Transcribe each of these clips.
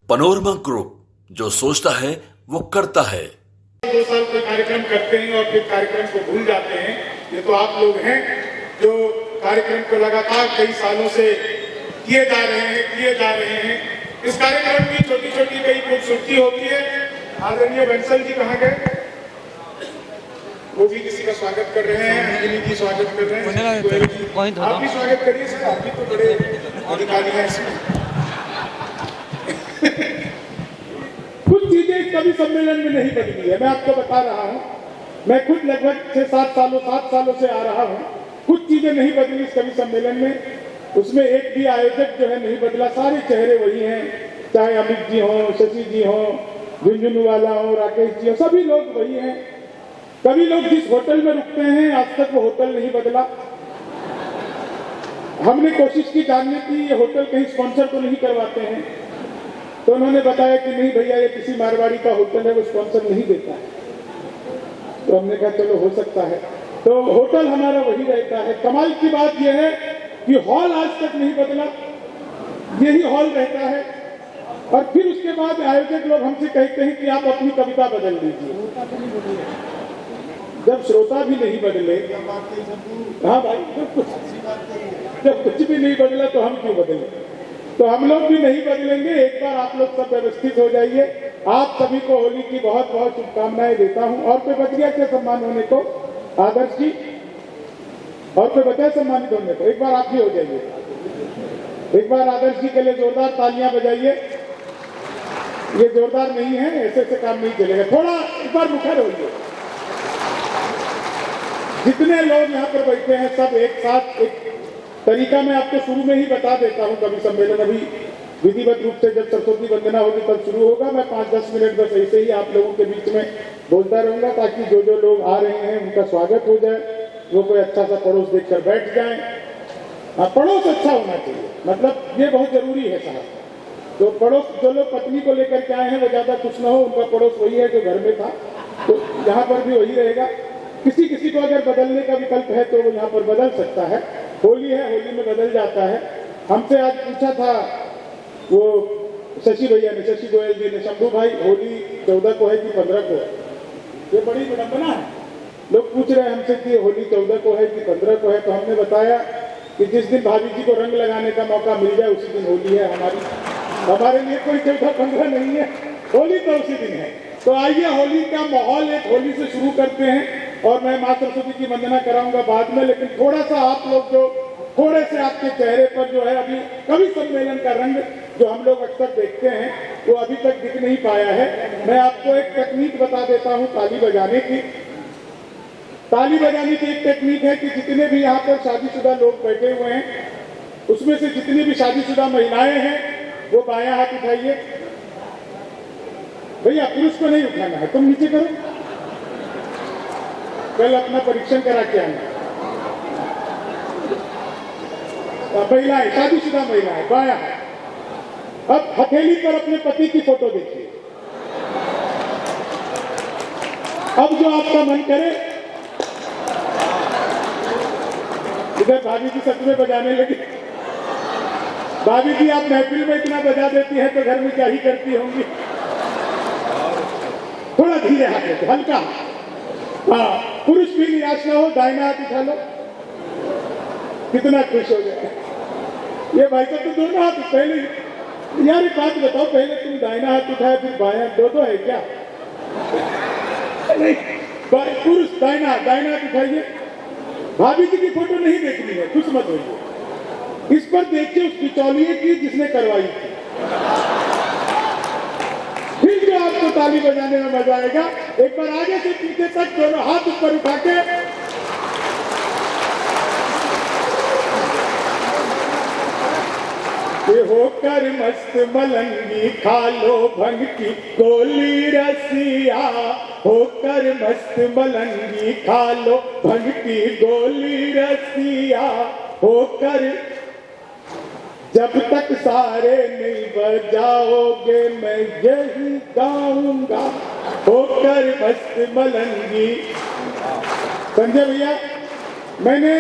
Panorama group, जो सोचता है वो करता है। 2 साल कोई कार्यक्रम करते हैं और फिर कार्यक्रम को भूल जाते हैं। ये तो आप लोग हैं जो कार्यक्रम को लगातार कई सालों से किए जा रहे हैं। इस कार्यक्रम की छोटी छोटी कई खूबसूरती होती है। आदरणीय बंसल जी कहाँ गए? वो भी किसी का स्वागत कर रहे हैं, अंजलि जी स्वागत कर रहे हैं। आप भी स्वागत करिए सर, आप भी तो बड़े अधिकारी हैं इसमें। कुछ चीजें कवि सम्मेलन में नहीं बदली है, मैं आपको बता रहा हूँ। मैं खुद लगभग 7 सालों से आ रहा हूँ। कुछ चीजें नहीं बदली इस कवि सम्मेलन में। उसमें एक भी आयोजक जो है नहीं बदला, सारे चेहरे वही हैं। चाहे अमित जी हो, शशि जी हो, झुंझुनवाला हो, राकेश जी हो, सभी लोग वही हैं। कभी लोग जिस होटल में रुकते हैं आज तक वो होटल नहीं बदला। हमने कोशिश की जानने की ये होटल कहीं स्पॉन्सर तो नहीं करवाते हैं, तो उन्होंने बताया कि नहीं भैया ये किसी मारवाड़ी का होटल है, वो स्पॉन्सर नहीं देता है। तो हमने कहा चलो हो सकता है, तो होटल हमारा वही रहता है। कमाल की बात यह है कि हॉल आज तक नहीं बदला, यही हॉल रहता है। और फिर उसके बाद आयोजक लोग हमसे कहते हैं कि आप अपनी कविता बदल दीजिए। जब श्रोता भी नहीं बदले, हाँ भाई, जब कुछ भी नहीं बदला तो हम क्यों बदले? तो हम लोग भी नहीं बदलेंगे। एक बार आप लोग सब व्यवस्थित हो जाइए। आप सभी को होली की बहुत बहुत शुभकामनाएं देता हूं। और कोई बच गया क्या सम्मान होने को? आदर्श जी, और कोई बचा सम्मानित होने को? एक बार आप भी हो जाइए। एक बार आदर्श जी के लिए जोरदार तालियां बजाइए। ये जोरदार नहीं है, ऐसे से काम नहीं चलेगा। थोड़ा एक बार मुखर होइए। जितने लोग यहाँ पर बैठे हैं सब एक साथ, एक तरीका मैं आपको शुरू में ही बता देता हूँ। कवि सम्मेलन अभी विधिवत रूप से जब सरस्वती वंदना होगी तब शुरू होगा। मैं 5-10 मिनट बस ऐसे ही आप लोगों के बीच में बोलता रहूंगा, ताकि जो जो लोग आ रहे हैं उनका स्वागत हो जाए। वो कोई अच्छा सा पड़ोस देखकर बैठ जाए। पड़ोस अच्छा होना चाहिए, मतलब ये बहुत जरूरी है साहब। तो पड़ोस, जो लोग पत्नी को लेकर के आए हैं वो ज्यादा खुश ना हो, उनका पड़ोस वही है जो घर में था, तो यहाँ पर भी वही रहेगा। किसी किसी को अगर बदलने का विकल्प है तो वो यहाँ पर बदल सकता है। होली है, होली में बदल जाता है। हमसे आज पूछा था वो शशि भैया ने, शशि गोयल जी ने, शंभू भाई होली 14 को है कि 15 को है? ये बड़ी विडंबना है। लोग पूछ रहे हैं हमसे कि होली 14 को है कि 15 को है। तो हमने बताया कि जिस दिन भाभी जी को रंग लगाने का मौका मिल जाए उसी दिन होली है हमारी। हमारे लिए कोई 14-15 नहीं है, होली तो उसी दिन है। तो आइए होली का माहौल एक होली से शुरू करते हैं। और मैं माँ सरस्वती की वंदना कराऊंगा बाद में, लेकिन थोड़ा सा आप लोग जो थोड़े से आपके चेहरे पर जो है अभी कवि सम्मेलन का रंग जो हम लोग अक्सर देखते हैं वो अभी तक दिख नहीं पाया है। मैं आपको एक टेक्निक बता देता हूँ ताली बजाने की। ताली बजाने की एक टेक्निक है कि जितने भी यहाँ पर शादीशुदा लोग बैठे हुए हैं उसमें से जितनी भी शादीशुदा महिलाएं हैं वो बायां हाथ उठाइए। भैया पुरुष को नहीं उठाना है, तुम नीचे करो। कल अपना परीक्षण करा के आना। महिलाएं, शादीशुदा महिलाएं बायां हाथ। अब हथेली पर अपने पति की फोटो देखिए। अब जो आपका मन करे, इधर भाभी जी सच में बजाने लगी। भाभी जी आप महफिल में इतना बजा देती हैं तो घर में क्या ही करती होंगी? थोड़ा धीरे हाथ, हल्का। हाँ, पुरुष भी निराश ना हो, दाहिना हाथ उठा लो। कितना खुश हो गए ये भाई साहब। तो दोनों हाथ पहले, यार एक बात बताओ, पहले तुम दाहिना हाथ उठाया फिर बायां, दो है क्या? नहीं, पुरुष दाहिना हाथ उठाइए। भाभी जी की फोटो नहीं देखनी है, खुश मत होइए। इस पर देखिए उस बिचौलिए की जिसने करवाई थी। फिर जो आपको ताली बजाने में मजा आएगा, एक बार आगे से पीछे तक दोनों हाथ ऊपर उठा के होकर मस्त मलंगी खा लो भंग की गोली रसिया। होकर मस्त मलंगी खा लो भंग की गोली रसिया। होकर जब तक सारे नहीं बजाओगे मैं यही गाऊंगा। होकर मस्त मलंगी। संजय भैया, मैंने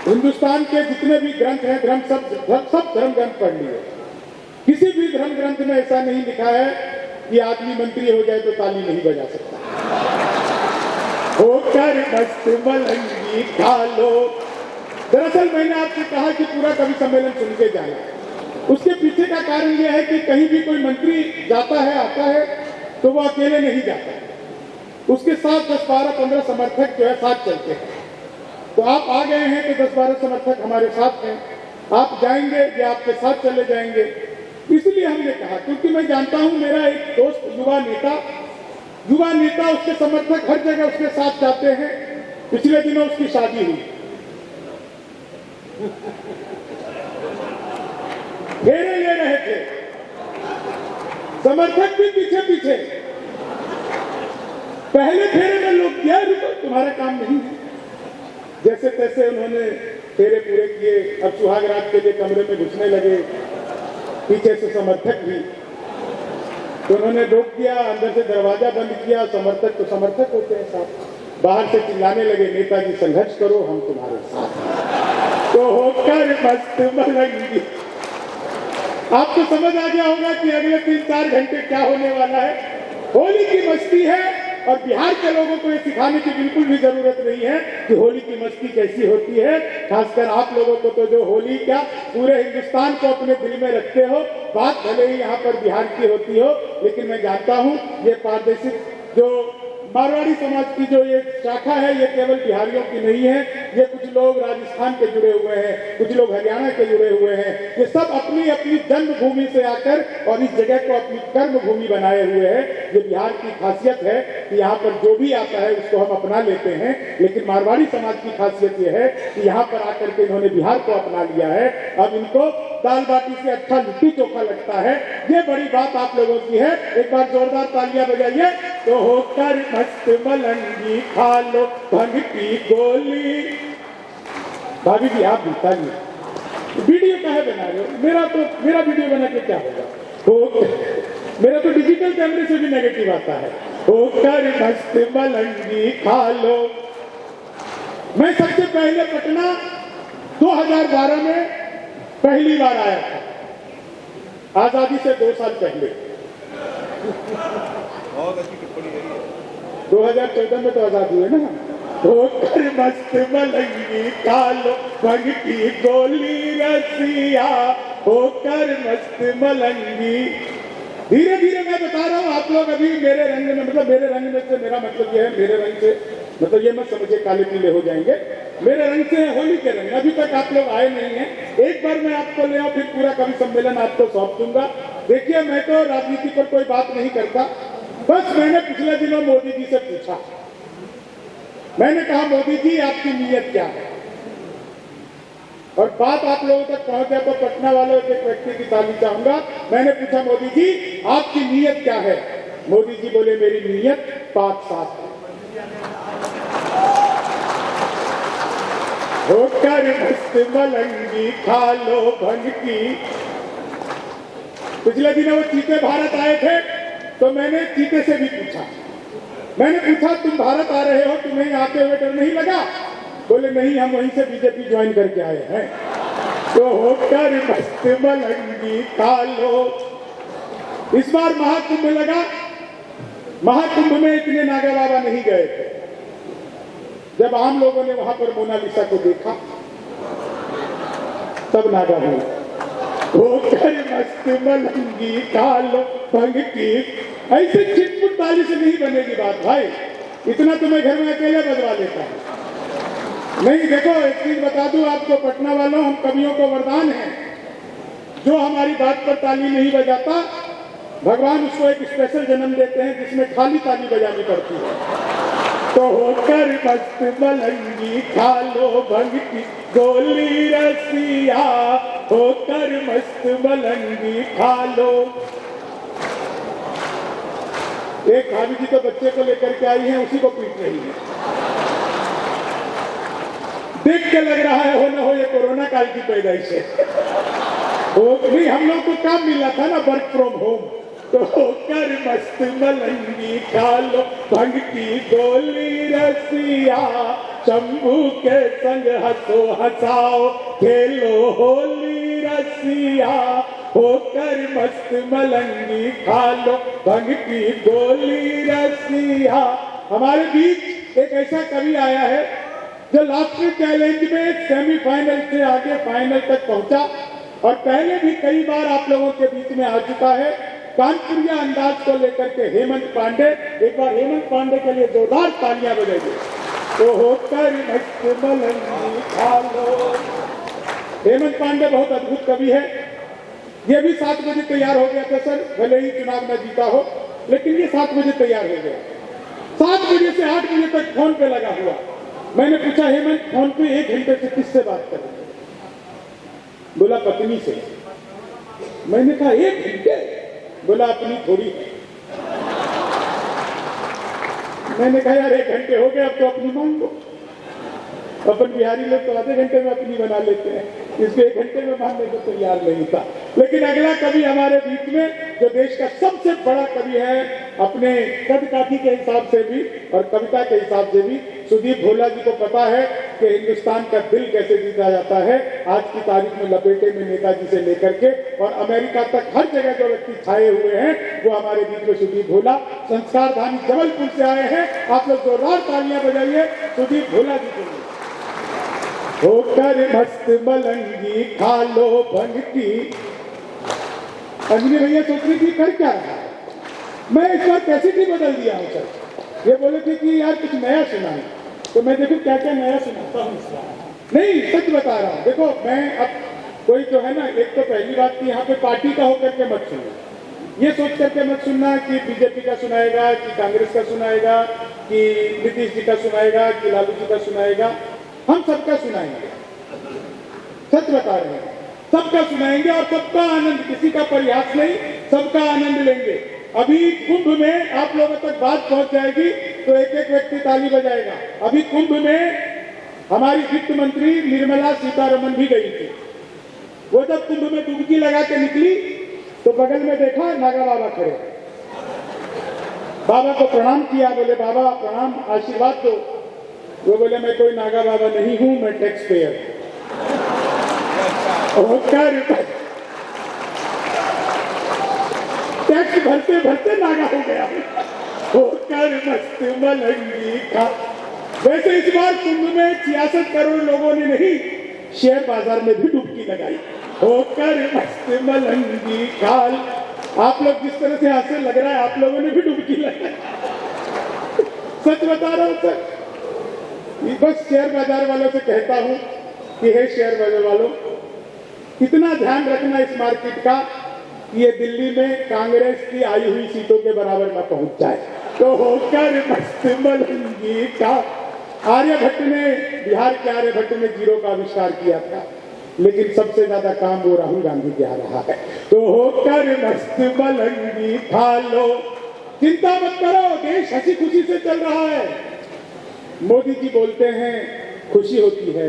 हिंदुस्तान के जितने भी ग्रंथ हैं, सब धर्म ग्रंथ पढ़ लिए। किसी भी धर्म ग्रंथ में ऐसा नहीं लिखा है कि आदमी मंत्री हो जाए तो ताली नहीं बजा सकता। होकर मस्त मलंगी खा लो। दरअसल मैंने आपसे कहा कि पूरा कवि सम्मेलन सुन के जाना। उसके पीछे का कारण यह है कि कहीं भी कोई मंत्री जाता है आता है तो वो अकेले नहीं जाता, उसके साथ 10, 12, 15 समर्थक जो है साथ चलते हैं। तो आप आ गए हैं तो 10, 12 समर्थक हमारे साथ हैं, आप जाएंगे या आपके साथ चले जाएंगे। इसलिए हमने कहा, क्योंकि मैं जानता हूं मेरा एक दोस्त युवा नेता उसके समर्थक हर जगह उसके साथ जाते हैं। पिछले दिनों उसकी शादी हुई, फेरे ले रहे थे, समर्थक भी पीछे पीछे। पहले फेरे में लोग क्या रुको तुम्हारा काम नहीं है, जैसे तैसे उन्होंने फेरे पूरे किए। अब सुहाग रात के लिए कमरे में घुसने लगे, पीछे से समर्थक भी, तो उन्होंने रोक दिया, अंदर से दरवाजा बंद किया। समर्थक तो समर्थक होते हैं साहब, बाहर से चिल्लाने लगे, नेताजी संघर्ष करो हम तुम्हारे साथ हैं। तो होकर मस्त मलंगी। आपको समझ आ गया होगा कि अगले 3-4 घंटे क्या होने वाला है। होली की मस्ती है और बिहार के लोगों को ये सिखाने की बिल्कुल भी जरूरत नहीं है कि होली की मस्ती कैसी होती है। खासकर आप लोगों को तो जो होली क्या पूरे हिंदुस्तान को अपने दिल में रखते हो। बात भले ही यहाँ पर बिहार की होती हो, लेकिन मैं जानता हूँ ये प्रादेशिक जो मारवाड़ी समाज की जो ये शाखा है ये केवल बिहारियों की नहीं है। ये कुछ लोग राजस्थान के जुड़े हुए हैं, कुछ लोग हरियाणा के जुड़े हुए हैं। ये सब अपनी अपनी जन्मभूमि से आकर और इस जगह को अपनी कर्म भूमि बनाए हुए हैं। ये बिहार की खासियत है कि यहाँ पर जो भी आता है उसको हम अपना लेते हैं। लेकिन मारवाड़ी समाज की खासियत ये है कि यहाँ पर आकर के इन्होंने बिहार को अपना लिया है। अब इनको दाल बाटी से अच्छा लिट्टी चोखा लगता है। ये बड़ी बात आप लोगों की है। एक बार जोरदार तालियां बजाइए। तो होकर मस्त मलंगी खा लो भंग की गोली। भाभी जी आप बीता नहीं, वीडियो काहे बना रहे हो? मेरा वीडियो बना के क्या होगा? मेरा तो डिजिटल कैमरे से भी नेगेटिव आता है। होकर मस्त मलंगी खा लो। मैं सबसे पहले पटना 2012 में पहली बार आया था, आजादी से 2 साल पहले। बहुत अच्छी टिप्पणी करी है। 2014 में तो आजाद हुए ना। होकर मस्त मलंगी खा लो भंग की गोली रसिया। होकर मस्त मलंगी। धीरे धीरे मैं बता रहा हूँ, आप लोग अभी मेरे रंग में, मतलब मेरे रंग में से मेरा मतलब यह है, मेरे रंग से मतलब ये मत समझिए काले पीले हो जाएंगे। मेरे रंग से होली के रंग। अभी तक आप लोग आए नहीं हैं। एक बार मैं आपको ले आऊं, फिर पूरा कवि सम्मेलन आपको सौंप दूंगा। देखिए मैं तो राजनीति पर कोई बात नहीं करता, बस मैंने पिछले दिनों मोदी जी से पूछा। मैंने कहा मोदी जी आपकी नीयत क्या है? और बात आप लोगों तक पहुंच जाए तो पटना वालों के व्यक्ति की ताली चाहूंगा। मैंने पूछा मोदी जी आपकी नीयत क्या है? मोदी जी बोले मेरी नीयत पाक साफ है। होकर मस्त मलंगी खा लो भंग की। पिछले दिनों वो चीते भारत आए थे तो मैंने चीते से भी पूछा। मैंने पूछा तुम भारत आ रहे हो, तुम्हें आते हुए डर नहीं लगा? बोले नहीं, हम वहीं से बीजेपी ज्वाइन करके आए हैं। तो होकर मस्त मलंगी खा लो। इस बार महाकुंभ लगा। महाकुंभ में इतने नागा बाबा नहीं गए थे। जब आम लोगों ने वहां पर मोनालिसा को देखा तब नागा हुआ। होकर मस्त मलंगी खा लो भंग की। ऐसे चिटपुट ताली से नहीं बनेगी बात भाई। इतना तो मैं घर में अकेले बजवा लेता हूं। नहीं देखो, एक चीज बता दूं आपको पटना वालों, हम कवियों को वरदान है। जो हमारी बात पर ताली नहीं बजाता भगवान उसको एक स्पेशल जन्म देते हैं जिसमें खाली ताली बजानी पड़ती है। तो होकर मस्त मलंगी खा लो भंग की गोली रसिया। होकर मस्त मलंगी खा लो। एक भाभी जी तो बच्चे को लेकर के आई है, उसी को पीट रही है। देख के लग रहा है हो न हो ये कोरोना काल की पैदाइश है। नहीं, हम लोग को काम मिला था ना, वर्क फ्रॉम होम। तो होकर मस्त मलंगी खा लो भंग की गोली रसिया। शंभू के संग हंसो हंसाओ खेलो होली रसिया। होकर मस्त मलंगी खा लो भंग की गोली रसिया। हमारे बीच एक ऐसा कवि आया है जो लास्ट चैलेंज में सेमीफाइनल से आगे फाइनल तक पहुंचा और पहले भी कई बार आप लोगों के बीच में आ चुका है। कानपुरिया अंदाज को लेकर के हेमंत पांडे, एक बार हेमंत पांडे के लिए जोरदार तालियां बजाइए। तो होकर मस्त मलंगी खा लो। हेमंत पांडे बहुत अद्भुत कवि है। ये भी 7 बजे तैयार हो गया था सर, भले ही चुनाव न जीता हो, लेकिन ये 7 बजे तैयार हो गया। 7 बजे से 8 बजे तक फोन पे लगा हुआ। मैंने पूछा हेमंत फोन पे 1 घंटे से किससे बात कर रहे? बोला पत्नी से। मैंने कहा 1 घंटे? बोला अपनी थोड़ी है। मैंने कहा यार 1 घंटे हो गए, अब तो अपनी मांगो। अपन बिहारी लोग तो आधे घंटे में अपनी बना लेते हैं, इसको 1 घंटे में मानने को तैयार नहीं था। लेकिन अगला कवि हमारे बीच में जो देश का सबसे बड़ा कवि है अपने कद काठी के हिसाब से भी और कविता के हिसाब से भी, सुदीप भोला जी को पता है कि हिंदुस्तान का दिल कैसे जीता जाता है। आज की तारीख में लपेटे में नेताजी से लेकर के और अमेरिका तक हर जगह जो व्यक्ति छाए हुए हैं वो हमारे बीच में सुदीप भोला, संस्कार धानी जबलपुर से आए हैं। आप लोग जोरदार तालियां बजाइए सुदीप भोला जी के लिए। होकर मस्त मलंगी खा लो भंग की। अंजलि भैया सोच रही थी कर क्या रहा है, मैं इस बार कैसेट ही बदल दिया हूं सर। ये बोले थे कि यार कुछ नया सुनाए, तो मैं देखो क्या क्या नया सुनाता हूँ इस बार। नहीं सच बता रहा हूँ। देखो मैं अब कोई जो है ना, एक तो पहली बात की यहाँ पे पार्टी का होकर के मत सुनना, ये सोच करके मत सुनना कि बीजेपी का सुनाएगा कि कांग्रेस का सुनाएगा कि नीतीश जी का सुनाएगा कि लालू जी का सुनाएगा। हम सबका सुनाएंगे, सच बता रहे हैं, सबका सुनाएंगे और सबका आनंद, किसी का प्रयास नहीं, सबका आनंद लेंगे। अभी कुंभ में आप लोगों तक बात पहुंच जाएगी तो एक एक व्यक्ति ताली बजाएगा। अभी कुंभ में हमारी वित्त मंत्री निर्मला सीतारमण भी गई थी। वो जब कुंभ में डुबकी लगा के निकली तो बगल में देखा नागा बाबा खड़े, बाबा को प्रणाम किया, बोले बाबा प्रणाम, आशीर्वाद दो। वो बोले मैं कोई नागा बाबा नहीं हूं, मैं टैक्स पेयर हूं। टैक्स भरते भरते नागा हो गया। होकर मस्त मलंगी खा। वैसे इस बार कुंभ में 66 करोड़ लोगों ने नहीं, शेयर बाजार में भी डुबकी लगाई। होकर मस्त मलंगी खाल। आप लोग जिस तरह से हंसे, लग रहा है आप लोगों ने भी डुबकी लगाई। सच बता रहा हूं सर। बस शेयर बाजार वालों से कहता हूं कि हे शेयर बाजार वालों, कितना ध्यान रखना इस मार्केट का कि ये दिल्ली में कांग्रेस की आई हुई सीटों के बराबर न पहुंच जाए। तो होकर मस्त मलंगी का। आर्यभट्ट ने, बिहार के आर्यभट्ट ने जीरो का आविष्कार किया था, लेकिन सबसे ज्यादा काम वो राहुल गांधी के आ रहा है। तो होकर मस्त मलंगी खा लो। चिंता मत करो, देश हंसी खुशी से चल रहा है। मोदी जी बोलते हैं खुशी होती है,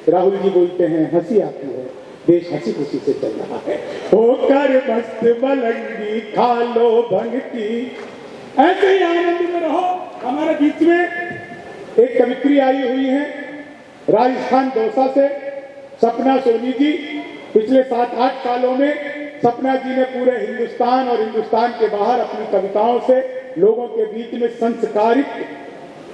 राहुल जी बोलते हैं हंसी आती है, देश हंसी खुशी से चल रहा है। होकर मस्त मलंगी खा लो भंग की। ऐसे ही आनंद में रहो। हमारे बीच में एक कवित्री आई हुई है राजस्थान दौसा से, सपना सोनी जी। पिछले 7-8 सालों में सपना जी ने पूरे हिंदुस्तान और हिंदुस्तान के बाहर अपनी कविताओं से लोगों के बीच में संस्कारिक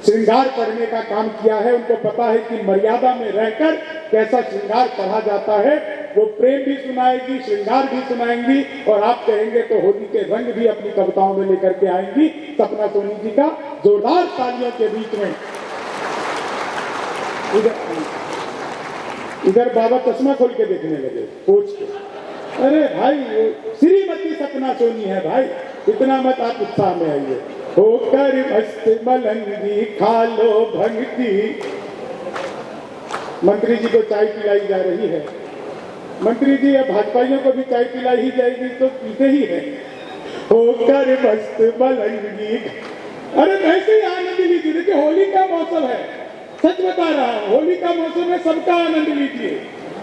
श्रृंगार करने का काम किया है। उनको पता है कि मर्यादा में रहकर कैसा श्रृंगार पढ़ा जाता है। वो प्रेम भी सुनाएगी, श्रृंगार भी सुनाएंगी और आप कहेंगे तो होली के रंग भी अपनी कविताओं में लेकर के आएंगी। सपना सोनी जी का जोरदार तालियों के बीच में। इधर बाबा चश्मा खोल के देखने लगे सोच के, अरे भाई वो श्रीमती सपना सोनी है भाई, इतना मत आप उत्साह में आइए। होकर मस्त मलंगी खा लो भंग की। मंत्री जी को चाय पिलाई जा रही है। मंत्री जी अब भाजपाइयों को भी चाय पिलाई ही जाएगी तो पीते ही है। होकर मस्त मलंगी। अरे वैसे ही आनंद लीजिए। देखिए होली का मौसम है, सच बता रहा हूँ, होली का मौसम है, सबका आनंद लीजिए।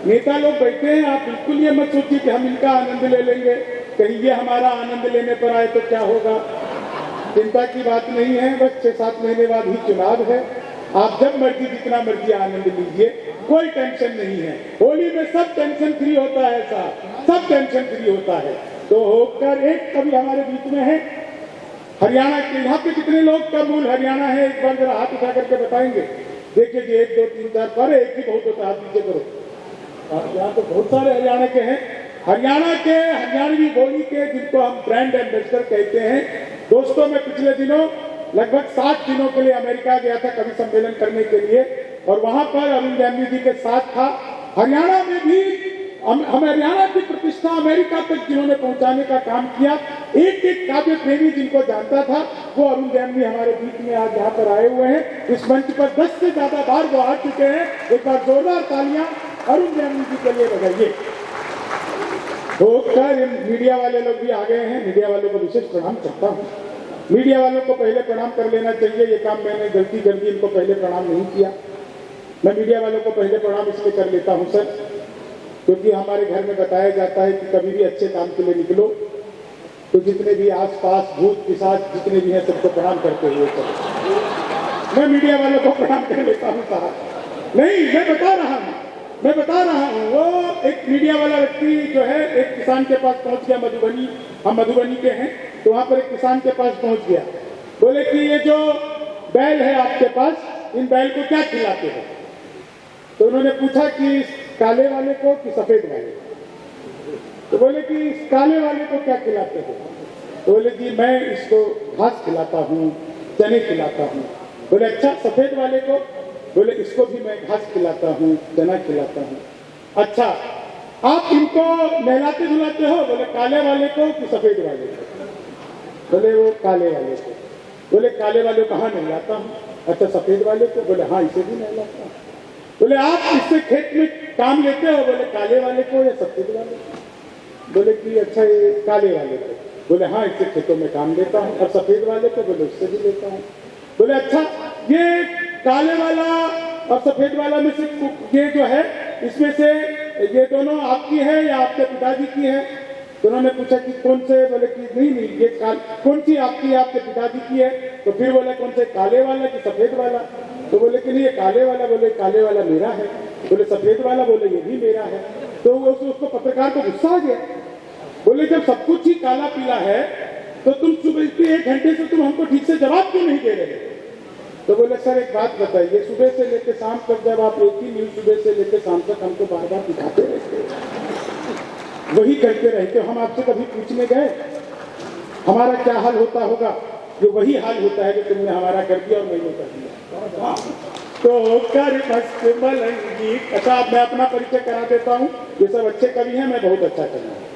नेता लोग बैठे हैं, आप बिल्कुल ये मत सोचिए कि हम इनका आनंद ले लेंगे, कहीं ये हमारा आनंद लेने पर आए तो क्या होगा। चिंता की बात नहीं है। बस 6-7 महीने बाद ही चुनाव है। आप जब मर्जी जितना मर्जी आनंद लीजिए। कोई टेंशन नहीं है। होली में सब टेंशन फ्री होता है साहब, सब टेंशन फ्री होता है। तो होकर एक कवि हमारे बीच में है हरियाणा के, यहाँ पे कितने लोग का मूल हरियाणा है, एक बार जरा हाथ उठा करके बताएंगे। देखिए जी 1 2 3 4 पर एक ही बहुत होता है, हाथ नीचे करो। यहाँ तो बहुत सारे हरियाणा के हैं, हरियाणा के हरियाणवी बोली के, जिनको हम ब्रांड एम्बेसडर कहते हैं। दोस्तों मैं पिछले दिनों लगभग 60 दिनों के लिए अमेरिका गया था कवि सम्मेलन करने के लिए, और वहां पर अरुण जैमी जी के साथ था। हरियाणा में भी हम हरियाणा की प्रतिष्ठा अमेरिका तक जिन्होंने पहुंचाने का काम किया, एक एक काव्य प्रेमी जिनको जानता था, वो अरुण जैमी हमारे बीच में आज यहाँ पर आए हुए हैं। इस मंच पर 10 से ज्यादा बार वो आ चुके हैं। एक बार जोरदार तालियां अरुण जैमी जी के लिए बजाइए। होकर मीडिया वाले लोग भी आ गए हैं, मीडिया वालों को विशेष प्रणाम करता हूँ। मीडिया वालों को पहले प्रणाम कर लेना चाहिए, ये काम मैंने गलती कर दी, इनको पहले प्रणाम नहीं किया। मैं मीडिया वालों को पहले प्रणाम इसलिए कर लेता हूँ सर, क्योंकि हमारे घर में बताया जाता है कि कभी भी अच्छे काम के लिए निकलो तो जितने भी आसपास भूत पिशाच जितने भी हैं सबको प्रणाम करते हुए चलो। मैं मीडिया वालों को प्रणाम कर लेता हूँ साहब। नहीं, मैं बता रहा हूँ वो एक मीडिया वाला व्यक्ति जो है एक किसान के पास पहुंच गया, मधुबनी, हम मधुबनी के हैं, तो वहां पर एक किसान के पास पहुंच गया। बोले कि ये जो बैल है आपके पास, इन बैल को क्या खिलाते हो? तो उन्होंने पूछा कि काले वाले को कि सफेद वाले को? तो बोले कि इस काले वाले को क्या खिलाते हो? तो बोले कि मैं इसको घास खिलाता हूँ, चने खिलाता हूँ। बोले अच्छा, सफेद वाले को? बोले इसको भी मैं घास खिलाता हूँ, चना खिलाता हूँ। अच्छा, आप इनको नहलाते धुलाते हो? बोले काले वाले को कि सफेद वाले को? बोले वो काले वाले को। बोले काले वाले को कहाँ नहलाता हूँ? अच्छा, सफेद वाले को? बोले हाँ, इसे भी नहलाता हूँ। बोले आप इससे खेत में काम लेते हो? बोले काले वाले को या सफेद वाले को? बोले कि अच्छा, ये काले वाले को। बोले हाँ, इससे खेतों में काम लेता हूँ। और सफेद वाले को? बोले उससे भी लेता हूँ। बोले अच्छा, ये काले वाला और सफेद वाला में से ये जो है, इसमें से ये दोनों आपकी है या आपके पिताजी की है? तो उन्होंने पूछा कि कौन से? बोले कि नहीं, ये कौन सी आपकी है, आपके पिताजी की है? तो फिर बोले कौन से, काले वाला कि सफेद वाला? तो बोले कि नहीं, ये काले वाला। बोले काले वाला मेरा है। बोले सफेद वाला? बोले ये भी मेरा है। तो उसको पत्रकार को गुस्सा आ गया। बोले जब सब कुछ ही काला पीला है तो तुम सुबह के 1 घंटे से तुम हमको ठीक से जवाब क्यों नहीं दे रहे? तो बोले सर एक बात बताइए, सुबह से लेकर शाम तक जब आप एक ही न्यूज सुबह से लेकर शाम तक हमको बार बार दिखाते रहते, वही करते रहते, हम आपसे कभी पूछने गए हमारा क्या हाल होता होगा? जो वही हाल होता है जो तुमने हमारा कर दिया और मैंने कर दिया। तो कर मस्त मलंगी। अच्छा, मैं अपना परिचय करा देता हूँ, ये सब अच्छे कवि हैं, मैं बहुत अच्छा कवि हूँ।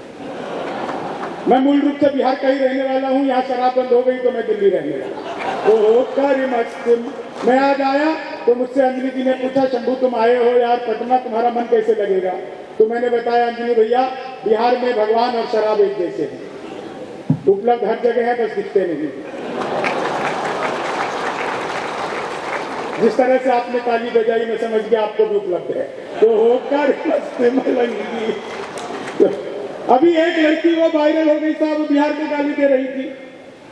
मैं मूल रूप से बिहार का ही रहने वाला हूँ, यहाँ शराब बंद हो गई तो मैं दिल्ली रहने वाला। तो कर मस्त। मैं आज आया तो मुझसे अंजलि जी ने पूछा, शंभू तुम आए हो यार पटना, तुम्हारा मन कैसे लगेगा? तो मैंने बताया अंजलि भैया, बिहार में भगवान और शराब एक जैसे हैं, उपलब्ध हर जगह है, बस दिखते नहीं। जिस तरह से आपने ताली बजाई मैं समझ गया आपको भी उपलब्ध है। तो होकर मलंगी। अभी एक लड़की वो वायरल हो गई साहब, बिहार में गाली दे रही थी।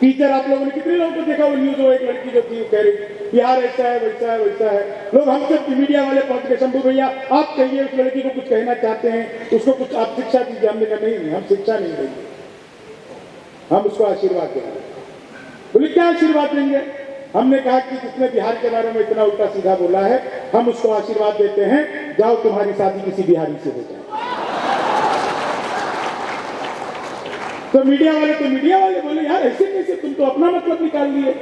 टीचर, आप लोगों ने कितने लोगों को देखा वो न्यूज? वो एक लड़की जो थी कह रही बिहार ऐसा है वैसा है वैसा है। लोग हमसे मीडिया वाले पहुंच गए, शंभू भैया आप कहिए, उस लड़की को कुछ कहना चाहते हैं, उसको कुछ आप शिक्षा दीजिए। हमने कहा नहीं, हम शिक्षा नहीं देंगे, हम उसको आशीर्वाद देंगे। बोले क्या आशीर्वाद देंगे? हमने कहा कि जिसने बिहार के बारे में इतना उल्टा सीधा बोला है, हम उसको आशीर्वाद देते हैं, जाओ तुम्हारी शादी किसी बिहारी से हो जाए। तो मीडिया वाले बोले यार ऐसे कैसे, तुम तो अपना मतलब निकाल लिए।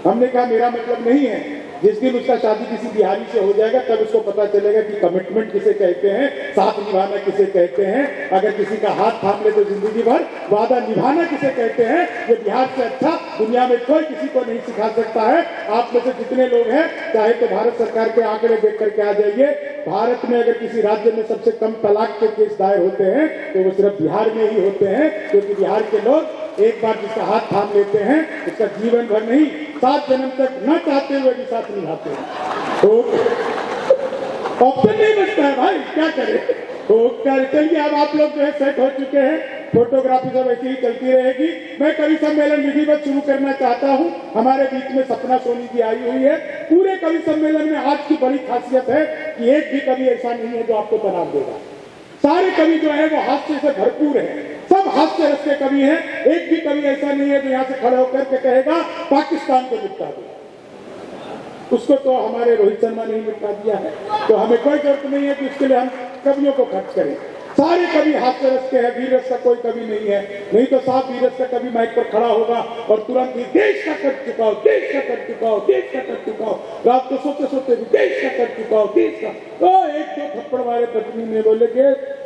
हमने कहा मेरा मतलब नहीं है, जिस दिन उसका शादी किसी बिहारी से हो जाएगा तब उसको पता चलेगा कि कमिटमेंट किसे कहते हैं, साथ निभाना किसे कहते हैं, अगर किसी का हाथ थाम ले तो जिंदगी भर वादा निभाना किसे कहते हैं। ये बिहार से अच्छा दुनिया में कोई किसी को नहीं सिखा सकता है। आप में से जितने लोग हैं, चाहे तो भारत सरकार के आंकड़े देख करके आ जाइए, भारत में अगर किसी राज्य में सबसे कम तलाक के केस दायर होते हैं तो वो सिर्फ बिहार में ही होते हैं, क्योंकि बिहार के लोग एक बार जिसका हाथ थाम लेते हैं उसका जीवन भर नहीं 7 जन्म तक न चाहते हुए भी साथ निभाते हैं। तो ऑप्शन नहीं बचता है भाई, क्या करें। तो चलिए अब आप लोग जो है सेट हो चुके हैं, फोटोग्राफी सब ऐसी ही चलती रहेगी। मैं कवि सम्मेलन विधिवत शुरू करना चाहता हूं। हमारे बीच में सपना सोनी जी आई हुई है। पूरे कवि सम्मेलन में आज की बड़ी खासियत है, कि एक भी कवि ऐसा नहीं है जो आपको तनाव देगा। सारे कवि जो है वो हास्य से भरपूर है, सब हास्य रस के कवि हैं। एक भी कवि ऐसा नहीं है जो यहाँ से खड़े होकर के कहेगा पाकिस्तान को निपटा दो। उसको तो हमारे रोहित शर्मा ने ही निपटा दिया है, तो हमें कोई जरूरत नहीं है कि उसके लिए हम कवियों को खर्च करें। सारे कवि हास्य रस के हैं, वीर रस का कोई कवि नहीं है। नहीं तो साफ वीर रस का कवि माइक पर खड़ा होगा और तुरंत ही देश का कर चुकाओ, देश का कर चुकाओ, देश का कर चुकाओ, रात को सोते सोते भी देश का कर चुकाओ, देश का। तो एक दो थप्पड़ मारे पत्नी ने, बोले कि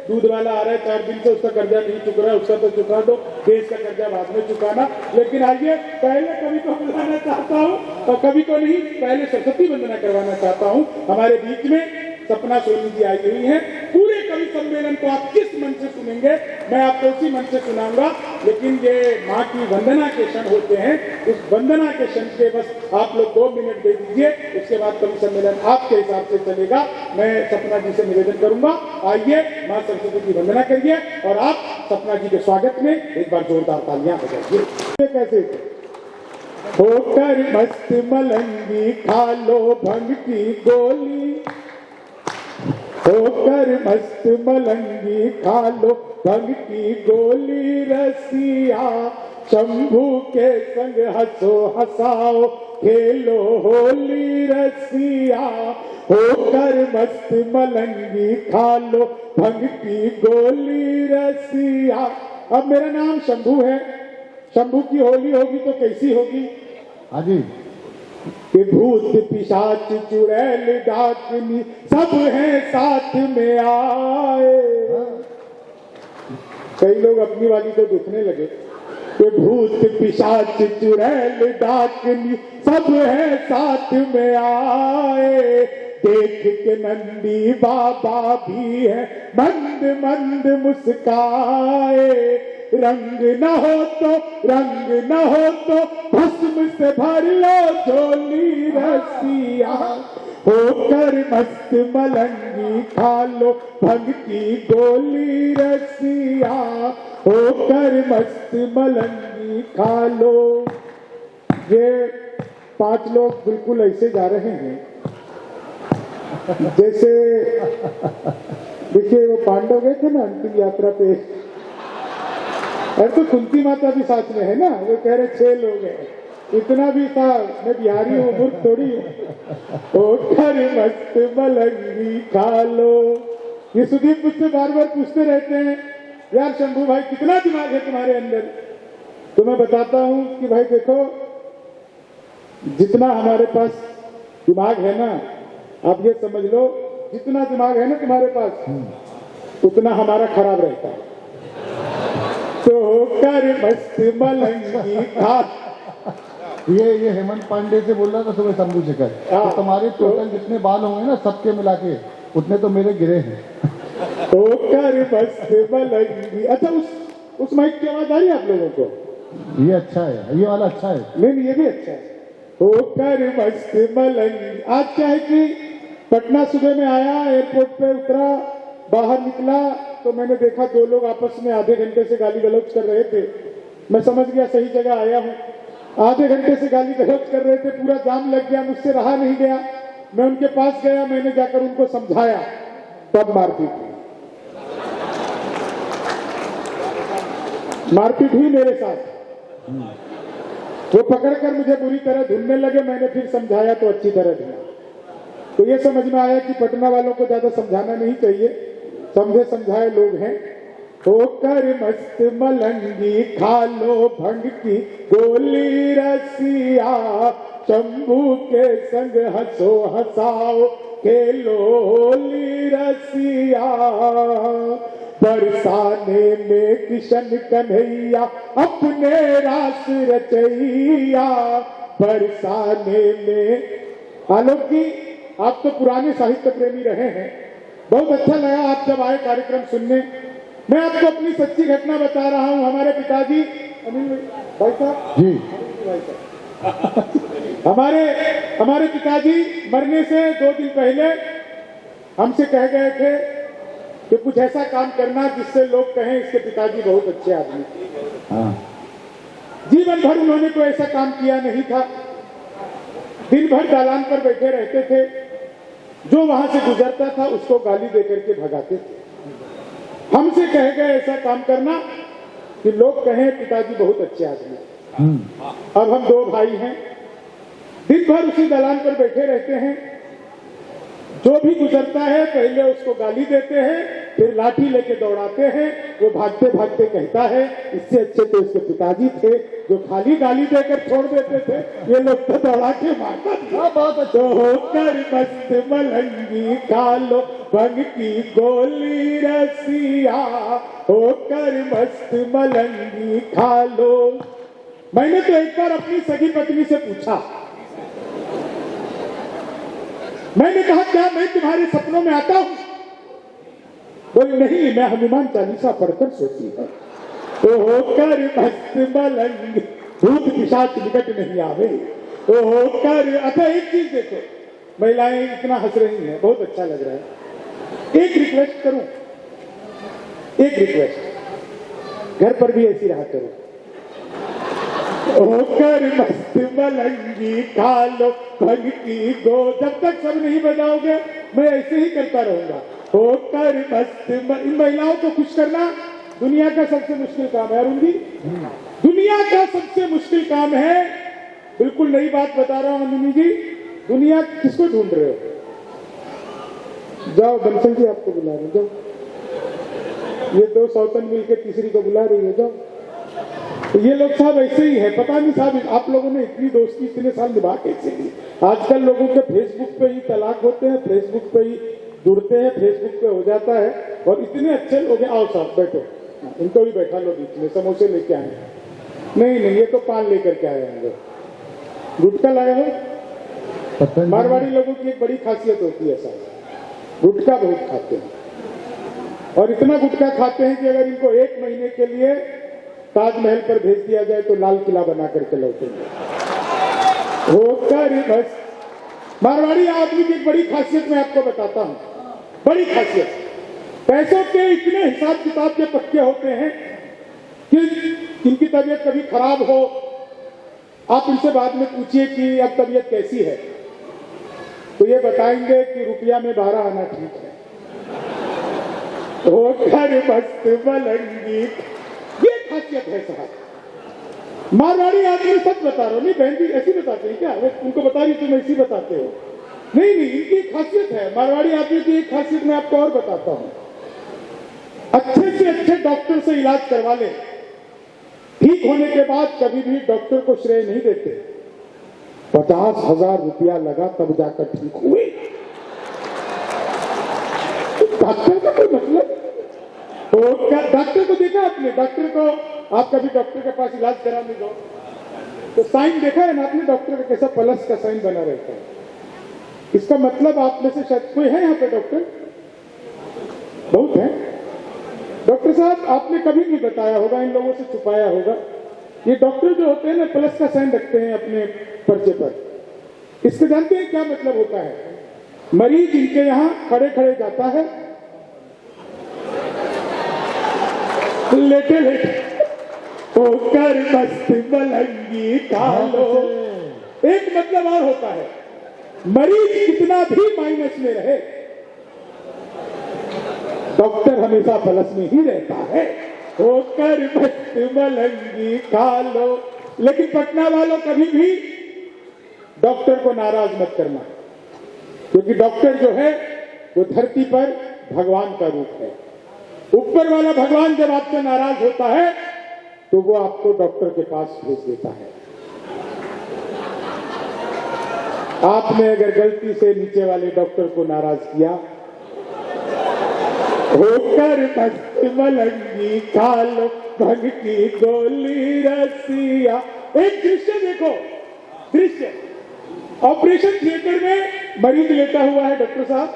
दूध वाला आ रहा है 4 दिन से, उसका कर्जा नहीं चुक रहा है, उसका तो चुका दो, देश का कर्जा बाद में चुकाना। लेकिन आइए पहले कवि को बुलाना चाहता हूँ, और कवि को नहीं, पहले सरस्वती वंदना करवाना चाहता हूँ। हमारे बीच में सपना सोनी जी आई हुई हैं। पूरे कवि सम्मेलन को आप किस मन से सुनेंगे, मैं आपको उसी मन से सुनाऊंगा। लेकिन ये माँ की वंदना के क्षण होते हैं, उस वंदना के क्षण के बस आप लोग 2 मिनट दे दीजिए, उसके बाद कवि सम्मेलन आपके हिसाब से चलेगा। मैं सपना जी से निवेदन करूंगा, आइए माँ सरस्वती की वंदना करिए और आप सपना जी के स्वागत में एक बार जोरदार तालियां बजाइए। कैसे होकर मस्त मलंगी खा लो भंग की गोली, होकर मस्त मलंगी खा लो भंग की गोली, रसिया शंभू के संग हंसो हंसाओ खेलो होली, रसिया होकर मस्त मलंगी खा लो भंग की गोली, रसिया। अब मेरा नाम शंभू है, शंभू की होली होगी तो कैसी होगी? हाँ जी। कि भूत पिशाच चुड़ैल डाकनी सब हैं साथ में आए। कई लोग अपनी वाली को दुखने लगे कि भूत पिशाच चुड़ैल डाकनी सब हैं साथ में आए। देख के नंदी बाबा भी है मंद मंद मुस्काए, रंग न हो तो भस्म से भर लो झोली, रसिया होकर मस्त मलंगी खा लो भंग की गोली, रसिया होकर मस्त मलंगी खा लो। ये 5 लोग बिल्कुल ऐसे जा रहे हैं जैसे देखिए वो पांडव गए थे ना अंतिम यात्रा पे, अरे तो कुंती माता भी साथ में है ना, वो कह रहे 6 लोग हैं, इतना भी था, मैं बिहारी हूँ मूर्ख थोड़ी हूँ। होकर मस्त मलंगी खा लो। ये सुदीप मुझसे बार बार पूछते रहते हैं, यार शंभू भाई कितना दिमाग है तुम्हारे अंदर? तो मैं बताता हूँ कि भाई देखो, जितना हमारे पास दिमाग है ना, आप ये समझ लो, जितना दिमाग है ना तुम्हारे पास उतना हमारा खराब रहता है। तो होकर मस्त मलंगी खा। ये हेमंत पांडे से बोल रहा था सुबह शंभू से कल, तो तुम्हारे टोटल जितने बाल होंगे ना सबके मिला के उतने तो मेरे गिरे हैं। होकर मस्त मलंगी। अच्छा उस माइक की आवाज आ रही है आप लोगों को? ये अच्छा है, ये वाला अच्छा है। नहीं ये भी अच्छा है। होकर मस्त मलंगी। आज क्या है कि पटना सुबह में आया, एयरपोर्ट पे उतरा, बाहर निकला तो मैंने देखा 2 लोग आपस में आधे घंटे से गाली गलौज कर रहे थे। मैं समझ गया सही जगह आया हूँ। आधे घंटे से गाली गलौज कर रहे थे, पूरा जाम लग गया, मुझसे रहा नहीं गया। मैं उनके पास गया, मैंने जाकर उनको समझाया, तब मारपीट हुई मेरे साथ। वो पकड़कर मुझे बुरी तरह धुनने लगे, मैंने फिर समझाया तो अच्छी तरह धुना। तो ये समझ में आया कि पटना वालों को ज्यादा समझाना नहीं चाहिए, समझे समझाए लोग हैं। होकर मस्त मलंगी खा लो भंग की गोली, रसिया शंभू के संग हंसो हंसाओ खेलो होली, रसिया बरसाने में किशन कन्हैया अपने रास रचैया, बरसाने में। आलोक जी आप तो पुराने साहित्य प्रेमी रहे हैं, बहुत अच्छा लगा आप जब आए कार्यक्रम सुनने। मैं आपको अपनी सच्ची घटना बता रहा हूं। हमारे पिताजी अनिल भाई साहब जी, भाई साहब हमारे पिताजी मरने से 2 दिन पहले हमसे कह गए थे कि कुछ ऐसा काम करना जिससे लोग कहें इसके पिताजी बहुत अच्छे आदमी। हाँ। जीवन भर उन्होंने कोई ऐसा काम किया नहीं था, दिन भर दालान पर बैठे रहते थे। जो वहां से गुजरता था उसको गाली देकर के भगाते थे। हमसे कह गए ऐसा काम करना कि लोग कहें पिताजी बहुत अच्छे आदमी हैं। अब हम दो भाई हैं, दिन भर उसी दलान पर बैठे रहते हैं। जो भी गुजरता है पहले उसको गाली देते हैं, फिर लाठी लेके दौड़ाते हैं। वो भागते भागते कहता है इससे अच्छे तो उसके पिताजी थे जो खाली गाली देकर छोड़ देते थे, ये लोग तो दौड़ा के मारता था। बहुत अच्छा। तो होकर मस्त मलंगी खा लो भंग की गोली रसिया, होकर मस्त मलंगी खा लो। मैंने तो एक बार अपनी सगी पत्नी से पूछा, मैंने कहा क्या मैं तुम्हारे सपनों में आता हूं? बोले नहीं, मैं हनुमान चालीसा पढ़कर सोती है। तो होकर मस्त मलंग भूत पिशाच निकट नहीं आवे। तो होकर अच्छा एक चीज देखो, महिलाएं इतना हंस रही हैं, बहुत अच्छा लग रहा है। एक रिक्वेस्ट करूं, एक रिक्वेस्ट, घर पर भी ऐसी रहा करो। होकर मस्त मलंगी खा लो भंग की गो। जब तक सब नहीं बजाओगे मैं ऐसे ही करता रहूंगा। होकर मस्त इन महिलाओं को खुश करना दुनिया का सबसे मुश्किल काम है। अरुण जी, दुनिया का सबसे मुश्किल काम है। बिल्कुल नई बात बता रहा हूं नंदिनी जी। दुनिया किसको ढूंढ रहे हो? जाओ बंसल जी आपको बुला रहे, जाओ। ये दो सौतन मिलकर तीसरी को बुला रही है, जाओ। तो ये लोग साहब ऐसे ही है, पता नहीं साहब आप लोगों ने इतनी दोस्ती इतने साल निभा कैसे ली। आजकल लोगों के फेसबुक पे ही तलाक होते हैं, फेसबुक पे ही जुड़ते हैं, फेसबुक पे हो जाता है। और इतने अच्छे लोग हैं। आओ साहब बैठो, इनको भी बैठा लो बीच में। समोसे लेके आए हैं? नहीं नहीं, ये तो पान लेकर के आए हैं। गुटखा लाए हो? मारवाड़ी लोगों की एक बड़ी खासियत होती है साहब, गुटखा बहुत खाते हैं। और इतना गुटखा खाते हैं कि अगर इनको 1 महीने के लिए ताजमहल पर भेज दिया जाए तो लाल किला बना करके लौटेंगे। होकर बस मारवाड़ी आदमी की एक बड़ी खासियत मैं आपको बताता हूं, बड़ी खासियत। पैसों के इतने हिसाब किताब के पक्के होते हैं कि इनकी तबीयत कभी खराब हो, आप इनसे बाद में पूछिए कि अब तबीयत कैसी है, तो ये बताएंगे कि रुपया में 12 आना ठीक है। होकर मस्त मलंगी, ये खासियत है साहब। मारवाड़ी आदमी सच बता रहा हूं। नहीं बहन जी ऐसी बताते हैं क्या? उनको बता रही तुम ऐसी बताते हो? नहीं नहीं, इनकी खासियत है। मारवाड़ी आदमी की एक खासियत मैं आपको और बताता हूं। अच्छे से अच्छे डॉक्टर से इलाज करवा ले, ठीक होने के बाद कभी भी डॉक्टर को श्रेय नहीं देते। 50,000 रुपया लगा तब जाकर ठीक हुए। डॉक्टर का कोई मतलब? तो क्या डॉक्टर को देखा आपने? डॉक्टर को आप कभी डॉक्टर के पास इलाज कराने जाओ तो साइन देखा है ना आपने डॉक्टर का कैसा प्लस का साइन बना रहता है? इसका मतलब आप में से शायद कोई है यहाँ पे डॉक्टर? बहुत है। डॉक्टर साहब आपने कभी नहीं बताया होगा, इन लोगों से छुपाया होगा। ये डॉक्टर जो होते हैं ना प्लस का साइन रखते हैं अपने पर्चे पर। इसके जानते हैं क्या मतलब होता है? मरीज इनके यहाँ खड़े खड़े जाता है, लेटे लेटे होकर मस्त मलंगी खा लो। एक मतलब और होता है, मरीज कितना भी माइनस में रहे डॉक्टर हमेशा प्लस में ही रहता है। होकर मस्त मलंगी खा लो। लेकिन पटना वालों कभी भी डॉक्टर को नाराज मत करना, क्योंकि डॉक्टर जो है वो धरती पर भगवान का रूप है। ऊपर वाला भगवान जब आपसे नाराज होता है तो वो आपको डॉक्टर के पास भेज देता है। आपने अगर गलती से नीचे वाले डॉक्टर को नाराज किया, होकर मस्त मलंगी खा लो भंग की गोली रसिया। एक दृश्य देखो, दृश्य ऑपरेशन थिएटर में मरीज लेटा हुआ है। डॉक्टर साहब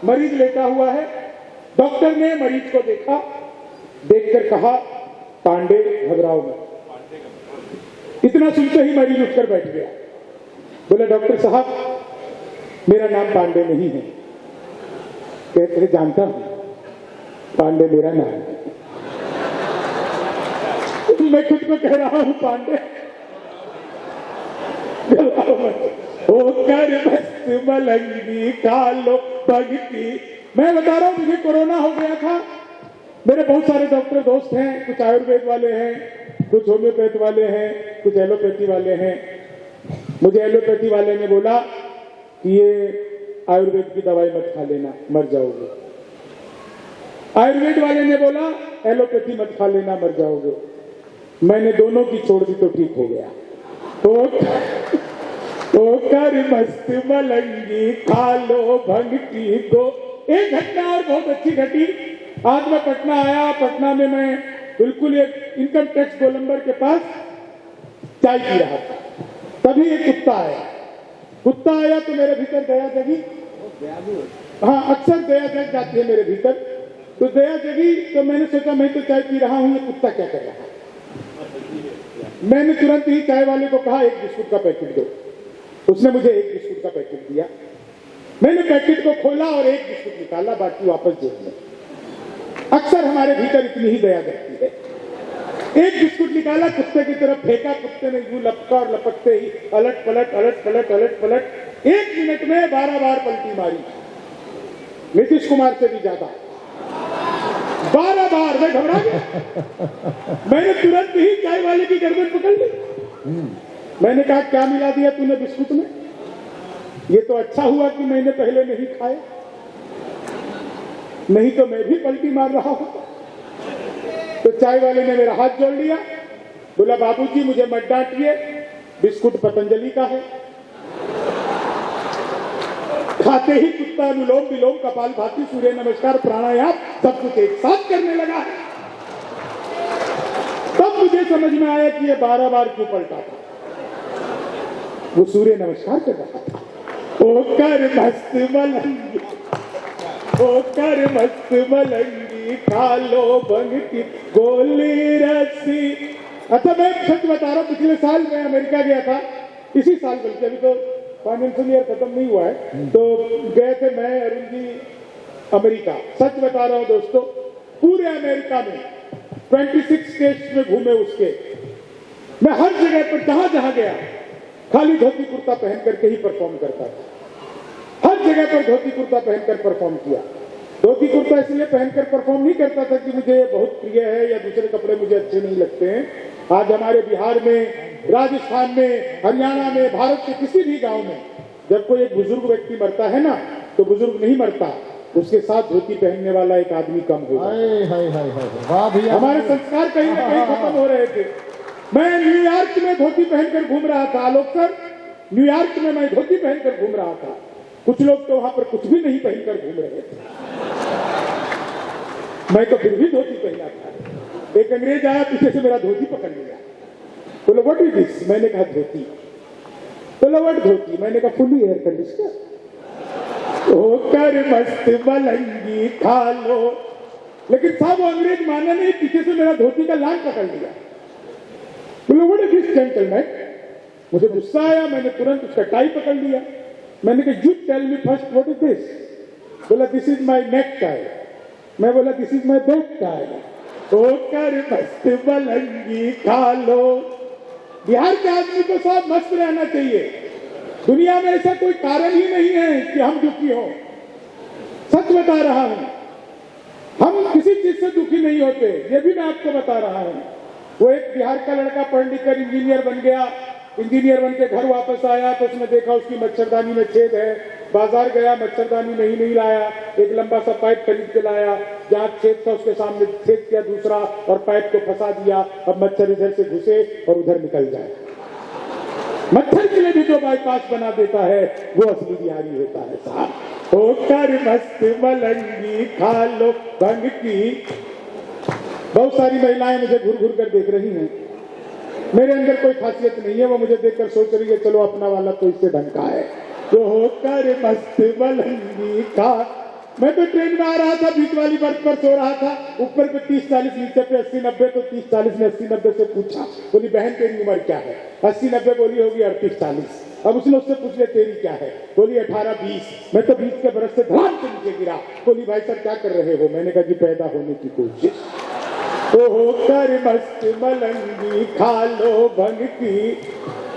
मरीज लेटा हुआ है, डॉक्टर ने मरीज को देखा, देखकर कहा पांडे घबराओ मत। इतना सुनते ही मरीज उठकर बैठ गया। बोले डॉक्टर साहब मेरा नाम पांडे नहीं है। कहते जानता हूं पांडे मेरा नाम है। मैं खुद को कह रहा हूं पांडे। होकर मस्त मलंगी खा लो भंग की। मैं बता रहा हूं, मुझे कोरोना हो गया था। मेरे बहुत सारे डॉक्टर दोस्त हैं, कुछ आयुर्वेद वाले हैं, कुछ होम्योपैथ वाले हैं, कुछ एलोपैथी वाले हैं। मुझे एलोपैथी वाले ने बोला कि ये आयुर्वेद की दवाई मत खा लेना, मर जाओगे। आयुर्वेद वाले ने बोला एलोपैथी मत खा लेना, मर जाओगे। मैंने दोनों की छोड़ दी तो ठीक हो गया। तो कर मस्त मलंगी खा लो भंग की दो। एक घटना और बहुत अच्छी घटी। आज मैं पटना आया, पटना में मैं बिल्कुल एक इनकम टैक्स गोलंबर के पास चाय पी रहा था, तभी एक कुत्ता आया। कुत्ता आया तो मेरे भीतर दया जगी। हाँ, अक्सर दया जग जाती है मेरे भीतर। तो दया जगी तो मैंने सोचा मैं तो चाय पी रहा हूं, ये कुत्ता क्या कर रहा है। मैंने तुरंत ही चाय वाले को कहा एक बिस्कुट का पैकेट दो। उसने मुझे एक बिस्कुट का पैकेट दिया। मैंने पैकेट को खोला और एक बिस्कुट निकाला, बाकी वापस जेब में। अक्सर हमारे भीतर इतनी ही दया करती है। एक बिस्कुट निकाला, कुत्ते की तरफ फेंका, कुत्ते ने यूं लपका और लपकते ही अलट पलट अलट पलट अलट पलट 1 मिनट में 12 बार पलटी मारी। नीतीश कुमार से भी ज्यादा 12 बार। मैं घबरा गया। मैंने तुरंत ही चाय वाले की गर्दन पकड़ ली। मैंने कहा क्या मिला दिया तूने बिस्कुट में? ये तो अच्छा हुआ कि मैंने पहले नहीं खाया, नहीं तो मैं भी पलटी मार रहा होता। तो चाय वाले ने मेरा हाथ जोड़ लिया, बोला बाबूजी मुझे मत डांटिए, बिस्कुट पतंजलि का है। खाते ही कुत्ता अनुलोम विलोम कपालभाति सूर्य नमस्कार प्राणायाम सब कुछ एक साथ करने लगा है। तब मुझे समझ में आया कि ये 12 बार क्यों पलटा था। वो सूर्य नमस्कार कर रहा था। ओ कर मस्त मलंगी, ओ कर मस्त मलंगी खा लो भंग की गोली रस्सी। अच्छा मैं सच बता रहा हूं, पिछले साल मैं अमेरिका गया था, इसी साल बल्कि, अभी तो फाइनेंशियल ईयर खत्म नहीं हुआ है, तो गए थे मैं अरुण जी अमेरिका। सच बता रहा हूं दोस्तों, पूरे अमेरिका में 26 स्टेट्स में घूमे उसके। मैं हर जगह पर जहां जहां गया खाली धोती कुर्ता पहन करके ही परफॉर्म करता था। हर जगह पर धोती कुर्ता पहनकर परफॉर्म किया। धोती कुर्ता इसलिए पहनकर परफॉर्म नहीं करता था कि मुझे बहुत प्रिय है या दूसरे कपड़े मुझे अच्छे नहीं लगते हैं। आज हमारे बिहार में, राजस्थान में, हरियाणा में, भारत के किसी भी गांव में जब कोई एक बुजुर्ग व्यक्ति मरता है ना, तो बुजुर्ग नहीं मरता, उसके साथ धोती पहनने वाला एक आदमी कम हो जाता। हमारे संस्कार कहीं ना कहीं खत्म हो रहे थे। मैं न्यूयॉर्क में धोती पहनकर घूम रहा था, आलोक सर, न्यूयॉर्क में मैं धोती पहनकर घूम रहा था। कुछ लोग तो वहां पर कुछ भी नहीं पहनकर घूम रहे थे, मैं तो फिर भी धोती पहना था। एक अंग्रेज आया, पीछे से मेरा धोती पकड़ लिया, बोले व्हाट इज दिस? मैंने कहा धोती। बोले व्हाट धोती? मैंने कहा फुली एयर कंडीशनर। होकर मस्त मलंगी खा लो। लेकिन साहब वो अंग्रेज माना नहीं, पीछे से मेरा धोती का लांग पकड़ लिया। बोले व्हाट इज दिस जेंटलमैन? मुझे गुस्सा आया, मैंने तुरंत उसका टाई पकड़ लिया। मैंने कहा you tell me first what is this? बोला this is my necktie. मैं बोला this is my back tie. होकर मस्त मलंगी खा लो। बिहार के आदमी को साहब मस्त रहना चाहिए। दुनिया में ऐसा कोई कारण ही नहीं है कि हम दुखी हो। सच बता रहा हूं, हम किसी चीज से दुखी नहीं होते, ये भी मैं आपको बता रहा हूं। वो एक बिहार का लड़का पढ़ लिख कर इंजीनियर बन गया। इंजीनियर बन के घर वापस आया तो उसने देखा उसकी मच्छरदानी में छेद है। बाजार गया, मच्छरदानी नहीं लाया, एक लंबा सा पाइप खरीद के लाया। जहां छेद था उसके सामने छेद किया दूसरा और पाइप को फंसा दिया। अब मच्छर इधर से घुसे और उधर निकल जाए। मच्छर के लिए भी जो बाईपास बना देता है वो असली बिहारी होता है साहब। होकर मस्त मलंगी खा लो भंग की। बहुत सारी महिलाएं मुझे घूर घूर कर देख रही हैं। मेरे अंदर कोई खासियत नहीं है, वो मुझे देखकर सोच रही है चलो अपना वाला तो इससे ढंग का है। तो होकर मस्त मलंगी खा। मैं तो ट्रेन में आ रहा था, बीच वाली बर्थ पर सो रहा था, ऊपर पे 30-40, नीचे पे 80-90। तो 30-40 ने 80-90 से पूछा, बोली बहन तेरी उम्र क्या है? 80-90 बोली होगी 38-40। अब उसने उससे पूछ लिया तेरी क्या है? बोली 18-20। मैं तो 20 के बरस से धड़ाम के नीचे गिरा। बोली भाई साहब क्या कर रहे हो? मैंने कहा जी पैदा होने की कोशिश। तो होकर मस्त मलंगी खा लो भंग की।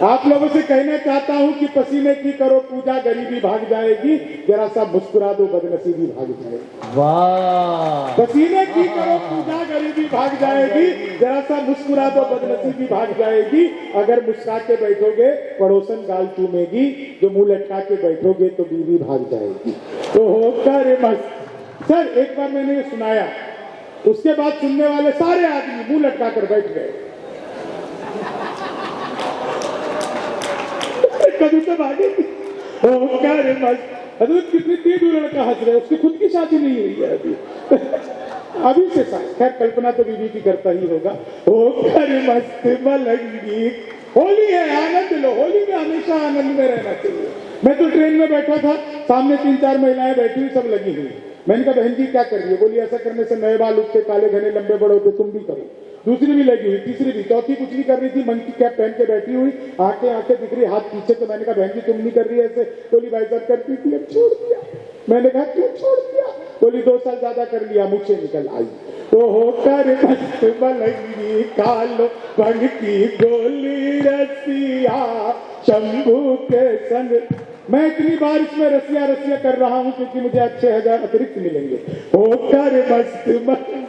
आप लोगों से कहना चाहता हूं कि पसीने की करो पूजा, गरीबी भाग जाएगी, जरा सा मुस्कुरा दो, बदनसीबी भाग जाएगी। वाह, पसीने की करो पूजा, गरीबी भाग जाएगी, जरा सा मुस्कुरा दो, बदनसीबी भाग जाएगी। अगर मुस्कुरा के बैठोगे पड़ोसन गाल चूमेगी, जो मुंह लटका के बैठोगे तो बीवी भाग जाएगी। तो होकर मस्त। सर एक बार मैंने ये सुनाया, उसके बाद सुनने वाले सारे आदमी मुंह लटका कर बैठ गए। कभी तो भागेगी। होकर मस्त। हजरत कितनी तेज लड़का हंस रहे, उसकी खुद की शादी नहीं हुई है अभी। अभी से खैर कल्पना तो बीवी की करता ही होगा। होकर मस्त मलंगी, होली है, आनंद लो। होली में हमेशा आनंद में रहना चाहिए। मैं तो ट्रेन में बैठा था, सामने 3-4 महिलाएं बैठी हुई, सब लगी हुई। मैंने कहा बहन जी क्या कर रही है? बोली ऐसा करने से नए बाल उठते, काले घने लंबे बड़े होते, तुम भी करो। दूसरी भी लगी हुई, तीसरी भी, चौथी कुछ नहीं कर रही थी, मन की कैप पहन के बैठी हुई, आंखें दिख रही, हाथ पीछे। तो मैंने कहा बहन जी तुम नहीं कर रही ऐसे? बोली भाई साहब करती थी, अब छोड़ दिया। मैंने कहा क्यों छोड़ दिया? बोली 2 साल ज्यादा कर लिया, मुझसे निकल आई। तो होकर मस्त मलंगी, कालो भंग की गोली रसिया, शंभू के संग। मैं इतनी बार इसमें रसिया रसिया कर रहा हूं क्योंकि मुझे 6,000 अतिरिक्त मिलेंगे। होकर मस्त मलंगी,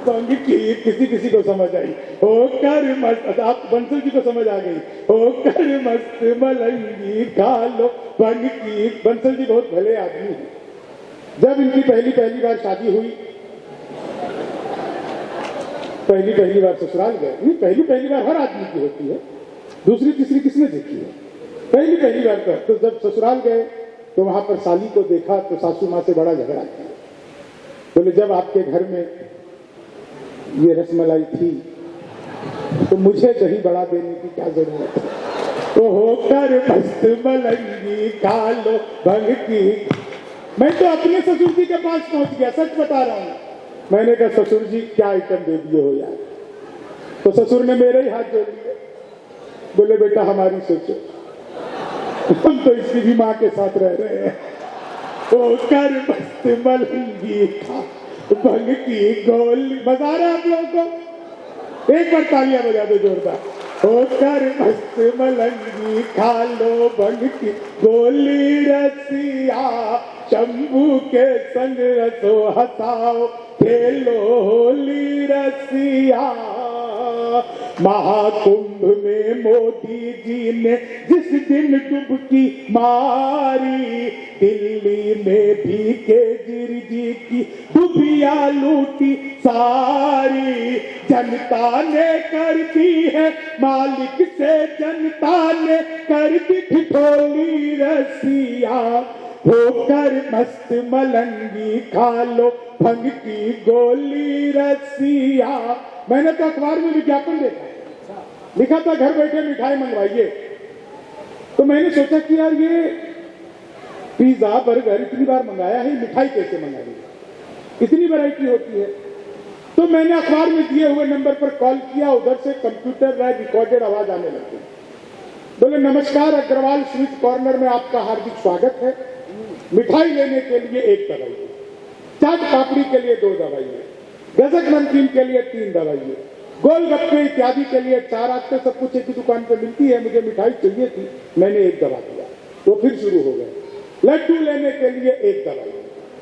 भंग की, किसी किसी को समझ आई। होकर मस्त, आप बंसल जी को समझ आ गई। होकर मस्त मलंगी, खालो भंग की। बंसल जी बहुत भले आदमी हैं। जब इनकी पहली बार शादी हुई, पहली बार ससुराल गए। नहीं, पहली बार हर आदमी की होती है, दूसरी तीसरी किसने देखी है? पहली बार का। तो जब ससुराल गए तो वहां पर साली को देखा तो सासू माँ से बड़ा झगड़ा किया। बोले जब आपके घर में ये रसमलाई थी तो मुझे दही बड़ा देने की क्या जरूरत है? तो होकर मस्त मलंगी, खालो भंग की। मैं तो अपने ससुर जी के पास पहुंच गया, सच बता रहा हूं। मैंने कहा ससुर जी क्या आइटम दे दिए हो यार? तो ससुर ने मेरे ही हाथ जोड़ लिए। बोले बेटा हमारी सोचो, हम तो इसकी भी माँ के साथ रह रहे हैं। होकर मस्त मलंगी, भंग की गोली। मजा आ रहा है आप लोगों को? एक बार तालियां बजा दो जोरदार। होकर मस्त मलंगी, खालो भंग की गोली रसिया, शंभू के संग रसो हसाओ, खेलो होली रसिया। महाकुंभ में मोदी जी ने जिस दिन डुबकी मारी, दिल्ली में भी केजरी जी की डुबिया लूटी सारी। जनता ने कर दी है मालिक से, जनता ने कर दी ठिठोली रसिया। होकर मस्त मलंगी, खालो भंग की गोली रसिया। मैंने तो अखबार में विज्ञापन देखा, लिखा था घर बैठे मिठाई मंगवाइए। तो मैंने सोचा कि यार ये पिज्जा बर्गर इतनी बार मंगाया है, मिठाई कैसे मंगाई? इतनी वैरायटी होती है। तो मैंने अखबार में दिए हुए नंबर पर कॉल किया, उधर से कंप्यूटर में रिकॉर्डेड आवाज आने लगी। बोले नमस्कार, अग्रवाल स्वीट कॉर्नर में आपका हार्दिक स्वागत है। मिठाई लेने के लिए 1 दवाई, चाट पापड़ी के लिए 2 दवाई, गजक नमकीन के लिए 3 दवाई, गोलगप्पे इत्यादि के लिए 4। आजकल सब कुछ एक ही दुकान पर मिलती है। मुझे मिठाई चाहिए थी, मैंने 1 दवा दिया। तो फिर शुरू हो गए। लड्डू लेने के लिए 1 दवाई,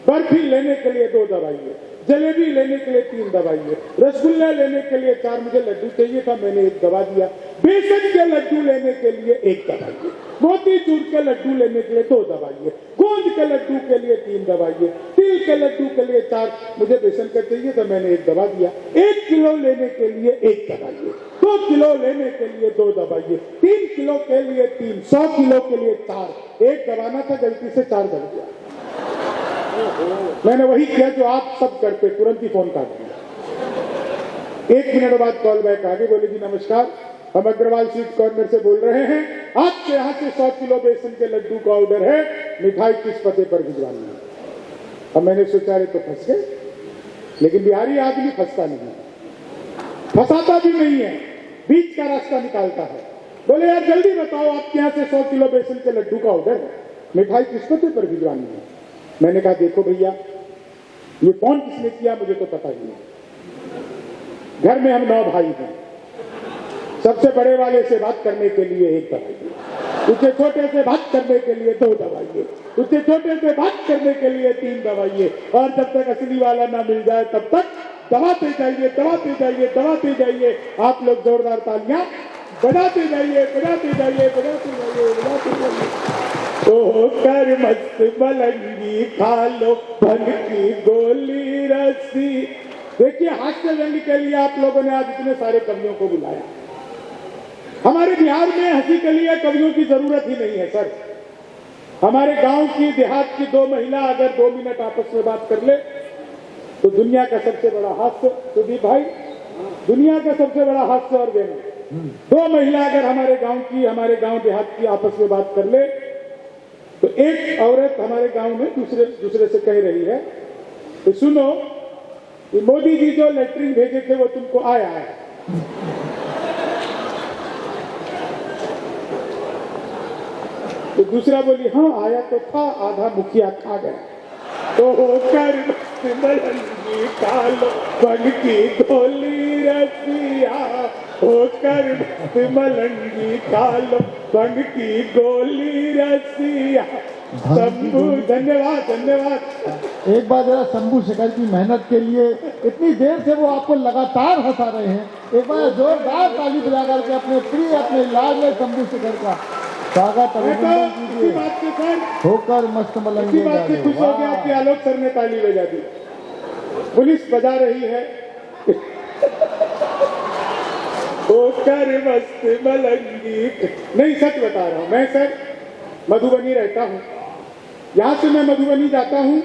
बर्फी लेने के लिए 2 दवाई, जलेबी लेने के लिए 3 दवाई, रसगुल्ला लेने के लिए 4। मुझे लड्डू चाहिए था, मैंने 1 दवा दिया। बेसन के लड्डू लेने के लिए 1 दवाई, मोतीचूर के लड्डू लेने के लिए 2 दवाई, गोंद के लड्डू के लिए 3 दवाई, तिल के लड्डू के लिए 4। मुझे बेसन का चाहिए था, मैंने 1 दवा दिया। 1 किलो लेने के लिए 1 दवाई, 2 किलो लेने के लिए 2 दवाई, 3 किलो के लिए 3, 100 किलो के लिए 4। 1 दबाना था, गलती से 4 दब गया। मैंने वही किया जो आप सब करते, तुरंत ही फोन काट दिया। 1 मिनट बाद कॉल बैक आ गई। बोले जी नमस्कार, हम अग्रवाल स्वीट कॉर्नर से बोल रहे हैं। आपके यहाँ से 100 किलो बेसन के लड्डू का ऑर्डर है, मिठाई किस पते पर भिजवानी है? अब मैंने सोचा रे तो फंस गए, लेकिन बिहारी आदमी फंसता नहीं, फंसाता भी नहीं है, बीच का रास्ता निकालता है। बोले यार जल्दी बताओ, आपके यहाँ से 100 किलो बेसन के लड्डू का ऑर्डर है, मिठाई किस पते पर भिजवानी है? मैंने कहा देखो भैया, ये फोन किसने किया मुझे तो पता ही नहीं। घर में हम 9 भाई हैं, सबसे बड़े वाले से बात करने के लिए एक दवाई, उससे छोटे से बात करने के लिए 2 दवाइयाँ, उससे छोटे से बात करने के लिए 3 दवाइयाँ, और जब तक असली वाला ना मिल जाए तब तक दबाते जाइए, दबाते जाइए, दबाते जाइए। आप लोग जोरदार तालियां बजाते जाइए, बजाते जाइए, बजाते जाइए, बजाते जाइए। तो कर मस्त मलंगी खा लो भंग की गोली रस्सी। देखिए, हास्य व्यंग के लिए आप लोगों ने आज इतने सारे कवियों को बुलाया। हमारे बिहार में हंसी के लिए कवियों की जरूरत ही नहीं है सर। हमारे गांव की, देहात की 2 महिला अगर 2 मिनट आपस में बात कर ले तो दुनिया का सबसे बड़ा हास्य, सुदीप भाई, दुनिया का सबसे बड़ा हास्य और व्यंग। 2 महिला अगर हमारे गांव की, हमारे गांव देहात की आपस में बात कर ले तो एक औरत हमारे गांव में दूसरे से कह रही है तो सुनो, ये मोदी जी जो लेटरिन भेजे थे वो तुमको आया है। तो दूसरा बोली हाँ आया तो था, आधा मुखिया खा गया। तो होकर मलंगी खा लो भंग की गोली रसिया, होकर मलंगी खा लो भंग की गोली रसिया। शंभू, धन्यवाद धन्यवाद। एक बार जरा शंभू शेखर की मेहनत के लिए, इतनी देर से वो आपको लगातार हंसा रहे हैं, एक बार जोरदार ताली बजा करके अपने प्रिय, अपने लाडले शंभू शेखर का स्वागत अभिनंदन कीजिए। बात से सर, होकर मस्त मलंगी इसी बात से खुश हो गया कि आलोक सर ने ताली बजा दी। पुलिस बजा रही है होकर मस्त मलंगी। नहीं, सच बता रहा हूं मैं सर, मधुबनी रहता हूं, यहां से मैं मधुबनी जाता हूं,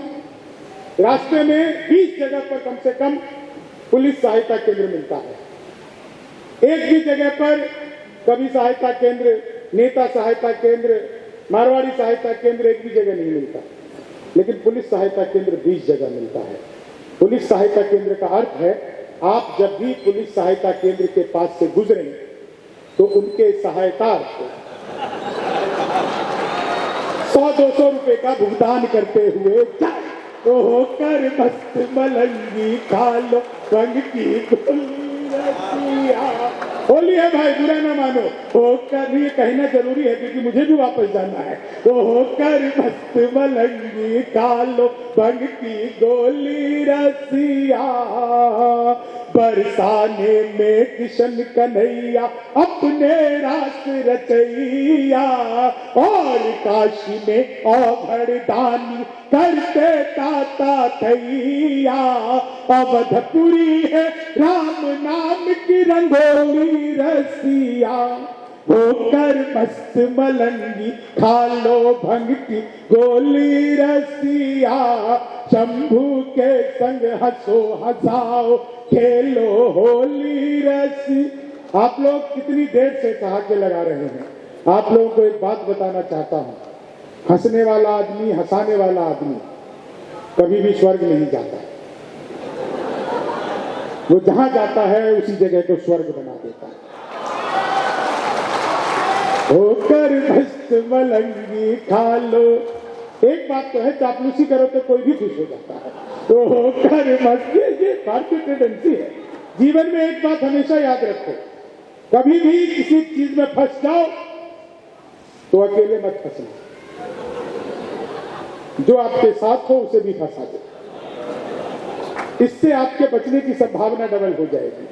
रास्ते में 20 जगह पर कम से कम पुलिस सहायता केंद्र मिलता है। एक भी जगह पर कभी सहायता केंद्र, नेता सहायता केंद्र, मारवाड़ी सहायता केंद्र एक भी जगह नहीं मिलता, लेकिन पुलिस सहायता केंद्र 20 जगह मिलता है। पुलिस सहायता केंद्र का अर्थ है, आप जब भी पुलिस सहायता केंद्र के पास से गुजरें तो उनके सहायतार्थ 100-200 रुपए का भुगतान करते हुए जाए। तो होकर मस्त मलंगी खा लो भंग की गोली रसिया। होली है भाई, बुरा ना मानो। होकर, ये कहना जरूरी है क्योंकि मुझे भी वापस जाना है। तो होकर मस्त मलंगी खा लो भंग की गोली रसिया। बरसाने में किशन कन्हैया अपने रास रचैया, और काशी में औघड़ दानी करते ताता थैया। अवधपुरी है राम नाम की रंगोली रसिया। होकर मस्त मलंगी खा लो भंग की गोली रसिया। शंभू के संग हंसो हंसाओ खेलो होली रसी। आप लोग कितनी देर से ठहाके लगा रहे हैं। आप लोगों को एक बात बताना चाहता हूं, हंसने वाला आदमी, हंसाने वाला आदमी कभी भी स्वर्ग नहीं जाता। वो जहां जाता है उसी जगह को स्वर्ग बना देता है। होकर मस्त मलंगी खा लो। एक बात तो है, चापलूसी करो तो कोई भी खुश हो जाता है। तो होकर मस्त, ये भारतीय टेंडेंसी है। जीवन में एक बात हमेशा याद रखो, कभी भी किसी चीज में फंस जाओ तो अकेले मत फंसना, जो आपके साथ हो उसे भी फंसा दो। इससे आपके बचने की संभावना डबल हो जाएगी।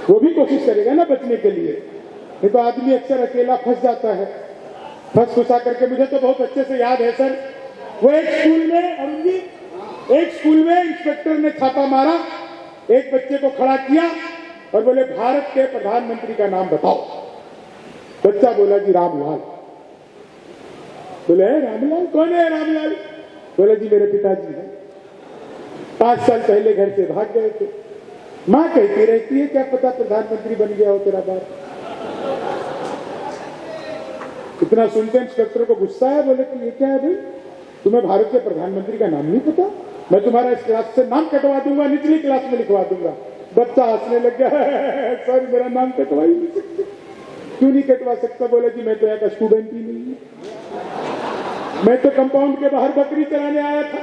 वो भी कोशिश करेगा ना बचने के लिए, नहीं तो आदमी अक्सर अकेला फंस जाता है। फंस फुसा करके, मुझे तो बहुत अच्छे से याद है सर, वो एक स्कूल में, अरुण जी, एक स्कूल में इंस्पेक्टर ने छापा मारा, एक बच्चे को खड़ा किया और बोले भारत के प्रधानमंत्री का नाम बताओ। बच्चा बोला जी रामलाल। बोले रामलाल? कौन है रामलाल? बोले जी मेरे पिताजी हैं, 5 साल पहले घर से भाग गए थे। माँ कहती रहती है क्या पता प्रधानमंत्री बन गया हो तेरा बाप। इतना सुनते इंस्पेक्टर को गुस्सा है, बोले कि ये क्या है भाई, तुम्हें भारत के प्रधानमंत्री का नाम नहीं पता? मैं तुम्हारा इस क्लास से नाम कटवा दूंगा, निचली क्लास में लिखवा दूंगा। बच्चा हंसने लग गया, सर मेरा नाम कटवा ही नहीं सकते। क्यों नहीं कटवा सकता? बोले जी मैं तो यहाँ का स्टूडेंट ही नहीं हूँ, मैं तो कंपाउंड के बाहर बकरी चराने आया था।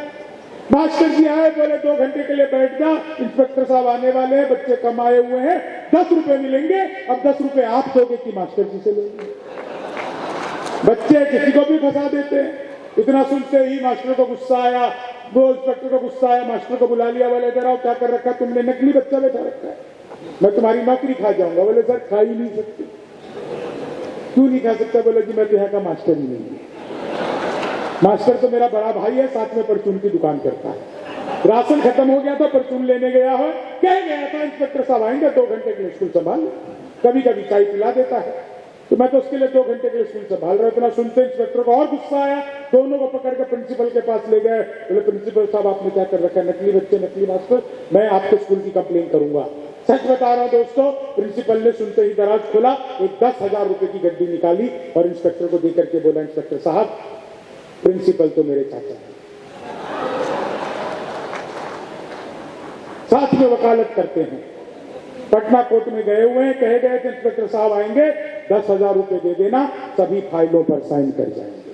मास्टर जी आए, बोले 2 घंटे के लिए बैठ जा, इंस्पेक्टर साहब आने वाले हैं, बच्चे कम आए हुए हैं, 10 रुपए मिलेंगे। अब 10 रुपए आप दोगे कि मास्टर जी से लेंगे? बच्चे किसी को भी फंसा देते हैं। इतना सुनते ही मास्टर को गुस्सा आया, वो इंस्पेक्टर को गुस्सा आया, मास्टर को बुला लिया, बोले इधर आओ, क्या कर रखा है तुमने? नकली बच्चा बैठा रखा है, मैं तुम्हारी नौकरी खा जाऊंगा। बोले सर खा ही नहीं सकते। क्यों नहीं खा सकता? बोले जी मैं तो यहाँ का मास्टर ही नहीं है। मास्टर तो मेरा बड़ा भाई है, साथ में परचून की दुकान करता है। राशन खत्म हो गया था, परचून लेने गया हो, कह गया था इंस्पेक्टर साहब आएंगे 2 घंटे के लिए स्कूल संभाल, कभी कभी चाय पिला देता है, तो मैं तो उसके लिए 2 घंटे के लिए स्कूल संभाल रहा हूं। इतना सुनते इंस्पेक्टर को और गुस्सा आया, दोनों को पकड़ के प्रिंसिपल के पास ले गए। बोले प्रिंसिपल साहब आपने क्या कर रखा है? नकली बच्चे, नकली मास्टर, मैं आपके स्कूल की कंप्लेन करूंगा। सच बता रहा हूं दोस्तों, प्रिंसिपल ने सुनते ही दराज खोला, एक 10,000 रुपए की गड्डी निकाली और इंस्पेक्टर को देकर के बोला, इंस्पेक्टर साहब प्रिंसिपल तो मेरे चाचा है, साथ में वकालत करते हैं, पटना कोर्ट में गए हुए हैं, कहे गए कि इंस्पेक्टर साहब आएंगे, 10,000 रुपए दे देना, सभी फाइलों पर साइन कर जाएंगे।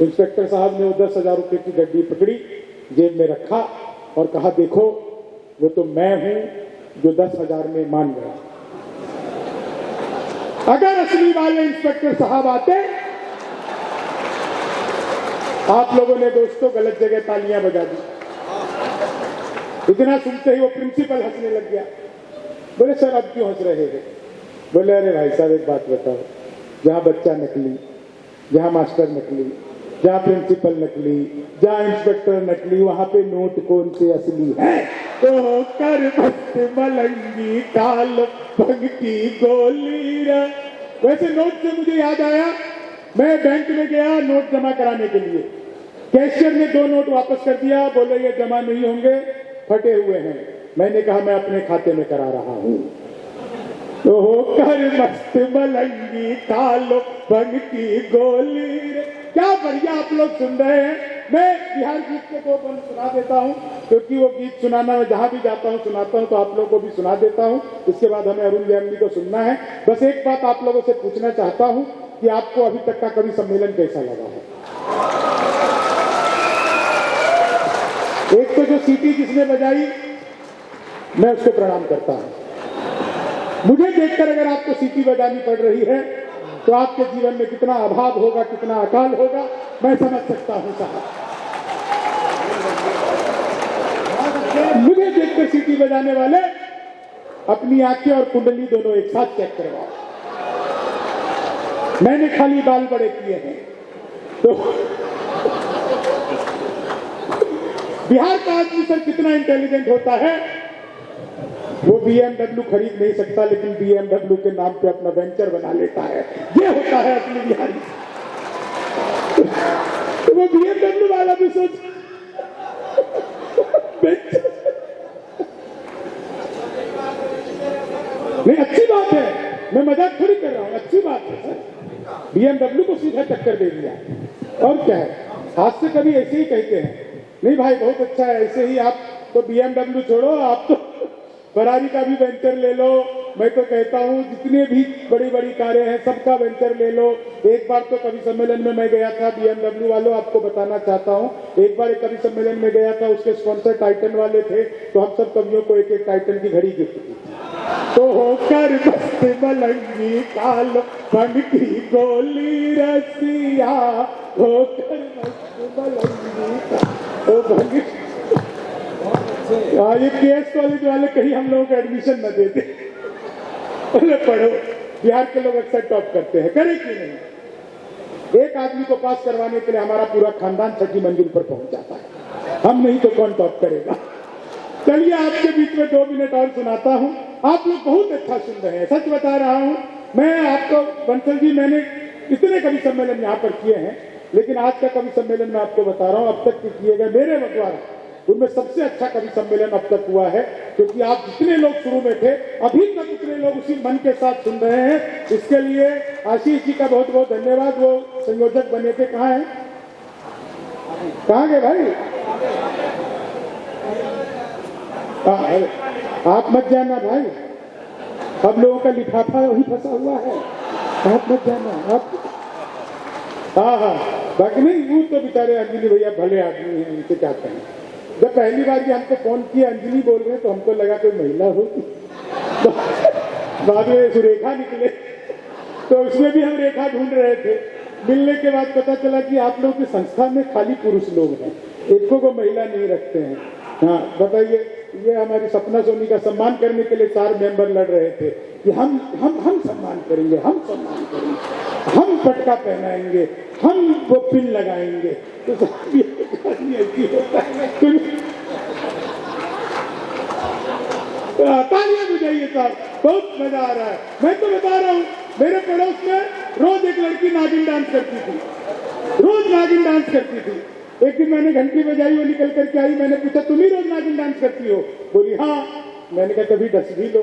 इंस्पेक्टर साहब ने वो 10,000 रुपए की गड्डी पकड़ी, जेब में रखा और कहा देखो वो तो मैं हूं जो 10,000 में मान गया। अगर असली वाले इंस्पेक्टर साहब आते, आप लोगों ने दोस्तों गलत जगह तालियां बजा दी। इतना सुनते ही वो प्रिंसिपल हंसने लग गया। बोले सर अब क्यों हंस रहे हैं? बोले अरे भाई साहब एक बात बताओ, जहां बच्चा नकली, जहां मास्टर नकली, जहां प्रिंसिपल नकली, जहां इंस्पेक्टर नकली, वहां पे नोट कौन से असली है? तो कर मस्त मलंगी काल भंग की गोली रे। वैसे नोट से मुझे याद आया, मैं बैंक में गया नोट जमा कराने के लिए, कैशियर ने 2 नोट वापस कर दिया, बोले ये जमा नहीं होंगे, फटे हुए हैं। मैंने कहा मैं अपने खाते में करा रहा हूं। तो कर मस्त मलंगी कालो भंग की गोली रे। क्या बढ़िया आप लोग सुन रहे हैं। मैं बिहार गीत के 2 बंद सुना देता हूं, क्योंकि वो गीत सुनाना मैं जहां भी जाता हूं सुनाता हूं, तो आप लोगों को भी सुना देता हूं। इसके बाद हमें अरुण जैन जी को सुनना है। बस एक बात आप लोगों से पूछना चाहता हूं कि आपको अभी तक का कवि सम्मेलन कैसा लगा है? एक तो जो सीटी जिसने बजाई, मैं उसको प्रणाम करता हूं। मुझे देखकर अगर आपको सीटी बजानी पड़ रही है तो आपके जीवन में कितना अभाव होगा, कितना अकाल होगा, मैं समझ सकता हूं साहब। मुझे देखकर सीटी बजाने वाले अपनी आंखें और कुंडली दोनों एक साथ चेक करवाओ। मैंने खाली बाल बड़े किए हैं। तो बिहार का आदमी सर कितना इंटेलिजेंट होता है, वो BMW खरीद नहीं सकता, लेकिन BMW के नाम पे अपना वेंचर बना लेता है। ये होता है असली बिहारी। तो वो BMW वाला भी सोच नहीं, अच्छी बात है, मैं मजाक थोड़ी कर रहा हूं, अच्छी बात है सर। BMW को सीधा टक्कर दे दिया, और क्या है। आज से कभी ऐसे ही कहते हैं, नहीं भाई बहुत अच्छा है, ऐसे ही आप तो BMW छोड़ो, आप तो फरारी का भी वेंचर ले लो। मैं तो कहता हूं जितने भी बड़ी बड़ी कारें हैं सबका वेंचर ले लो। एक बार तो कवि सम्मेलन में मैं गया था, BMW वालों आपको बताना चाहता हूं, एक बार एक कवि सम्मेलन में गया था, उसके स्पॉन्सर टाइटन वाले थे, तो हम सब कवियों को एक टाइटन की घड़ी गिफ्ट की। तो होकर मस्त मलंगी काल भंग की गोली रसिया, होकर मस्त मलंगी ओ भंग। ये केएस कॉलेज वाले कहीं हम लोगों को एडमिशन न देते। पढ़ो, बिहार के लोग अक्सर टॉप करते हैं, करे क्यों नहीं? एक आदमी को पास करवाने के लिए हमारा पूरा खानदान 6ठी मंजिल पर पहुंच जाता है, हम नहीं तो कौन टॉप करेगा। चलिए आपके बीच में 2 मिनट और सुनाता हूं। आप लोग बहुत अच्छा सुन रहे हैं, सच बता रहा हूं मैं आपको। बंसल जी मैंने इतने कवि सम्मेलन यहाँ पर किए हैं, लेकिन आज का कवि सम्मेलन मैं आपको बता रहा हूं, अब तक किए गए मेरे द्वारा उनमें सबसे अच्छा कवि सम्मेलन अब तक हुआ है, क्योंकि आप जितने लोग शुरू में थे अभी तक उतने लोग उसी मन के साथ सुन रहे हैं। इसके लिए आशीष जी का बहुत बहुत धन्यवाद। वो संयोजक बने थे, कहाँ हैं, कहाँ गए भाई? आप मत जाना भाई, हम लोगों का लिफाफा वही फंसा हुआ है, आप मत जाना आप। हाँ हाँ बाकी नहीं, वो तो बेचारे अंजलि भैया भले आदमी हैं, उनसे क्या कहें। जब पहली बार भी हमको फोन किया अंजलि बोल रहे हैं तो हमको लगा कोई महिला होगी। बाद में सुरेखा निकले तो उसमें भी हम रेखा ढूंढ रहे थे। मिलने के बाद पता चला कि आप लोग की संस्था में खाली पुरुष लोग हैं, एक को महिला नहीं रखते हैं। हाँ बताइए, ये हमारी सपना सोनी का सम्मान करने के लिए 4 मेंबर लड़ रहे थे कि हम सम्मान करेंगे, हम सम्मान करेंगे, हम पटका पहनाएंगे, हम वो पिन लगाएंगे। तो ऐसी होता है। तालियां बजाइए साहब, बहुत मजा आ रहा है। मैं तो बता रहा हूँ, मेरे पड़ोस में रोज एक लड़की नागिन डांस करती थी, रोज नागिन डांस करती थी। एक दिन मैंने घंटी बजाई, वो निकल करके आई, मैंने पूछा तुम ही रोज नागिन डांस करती हो? बोली हाँ। मैंने कहा कभी डस भी लो।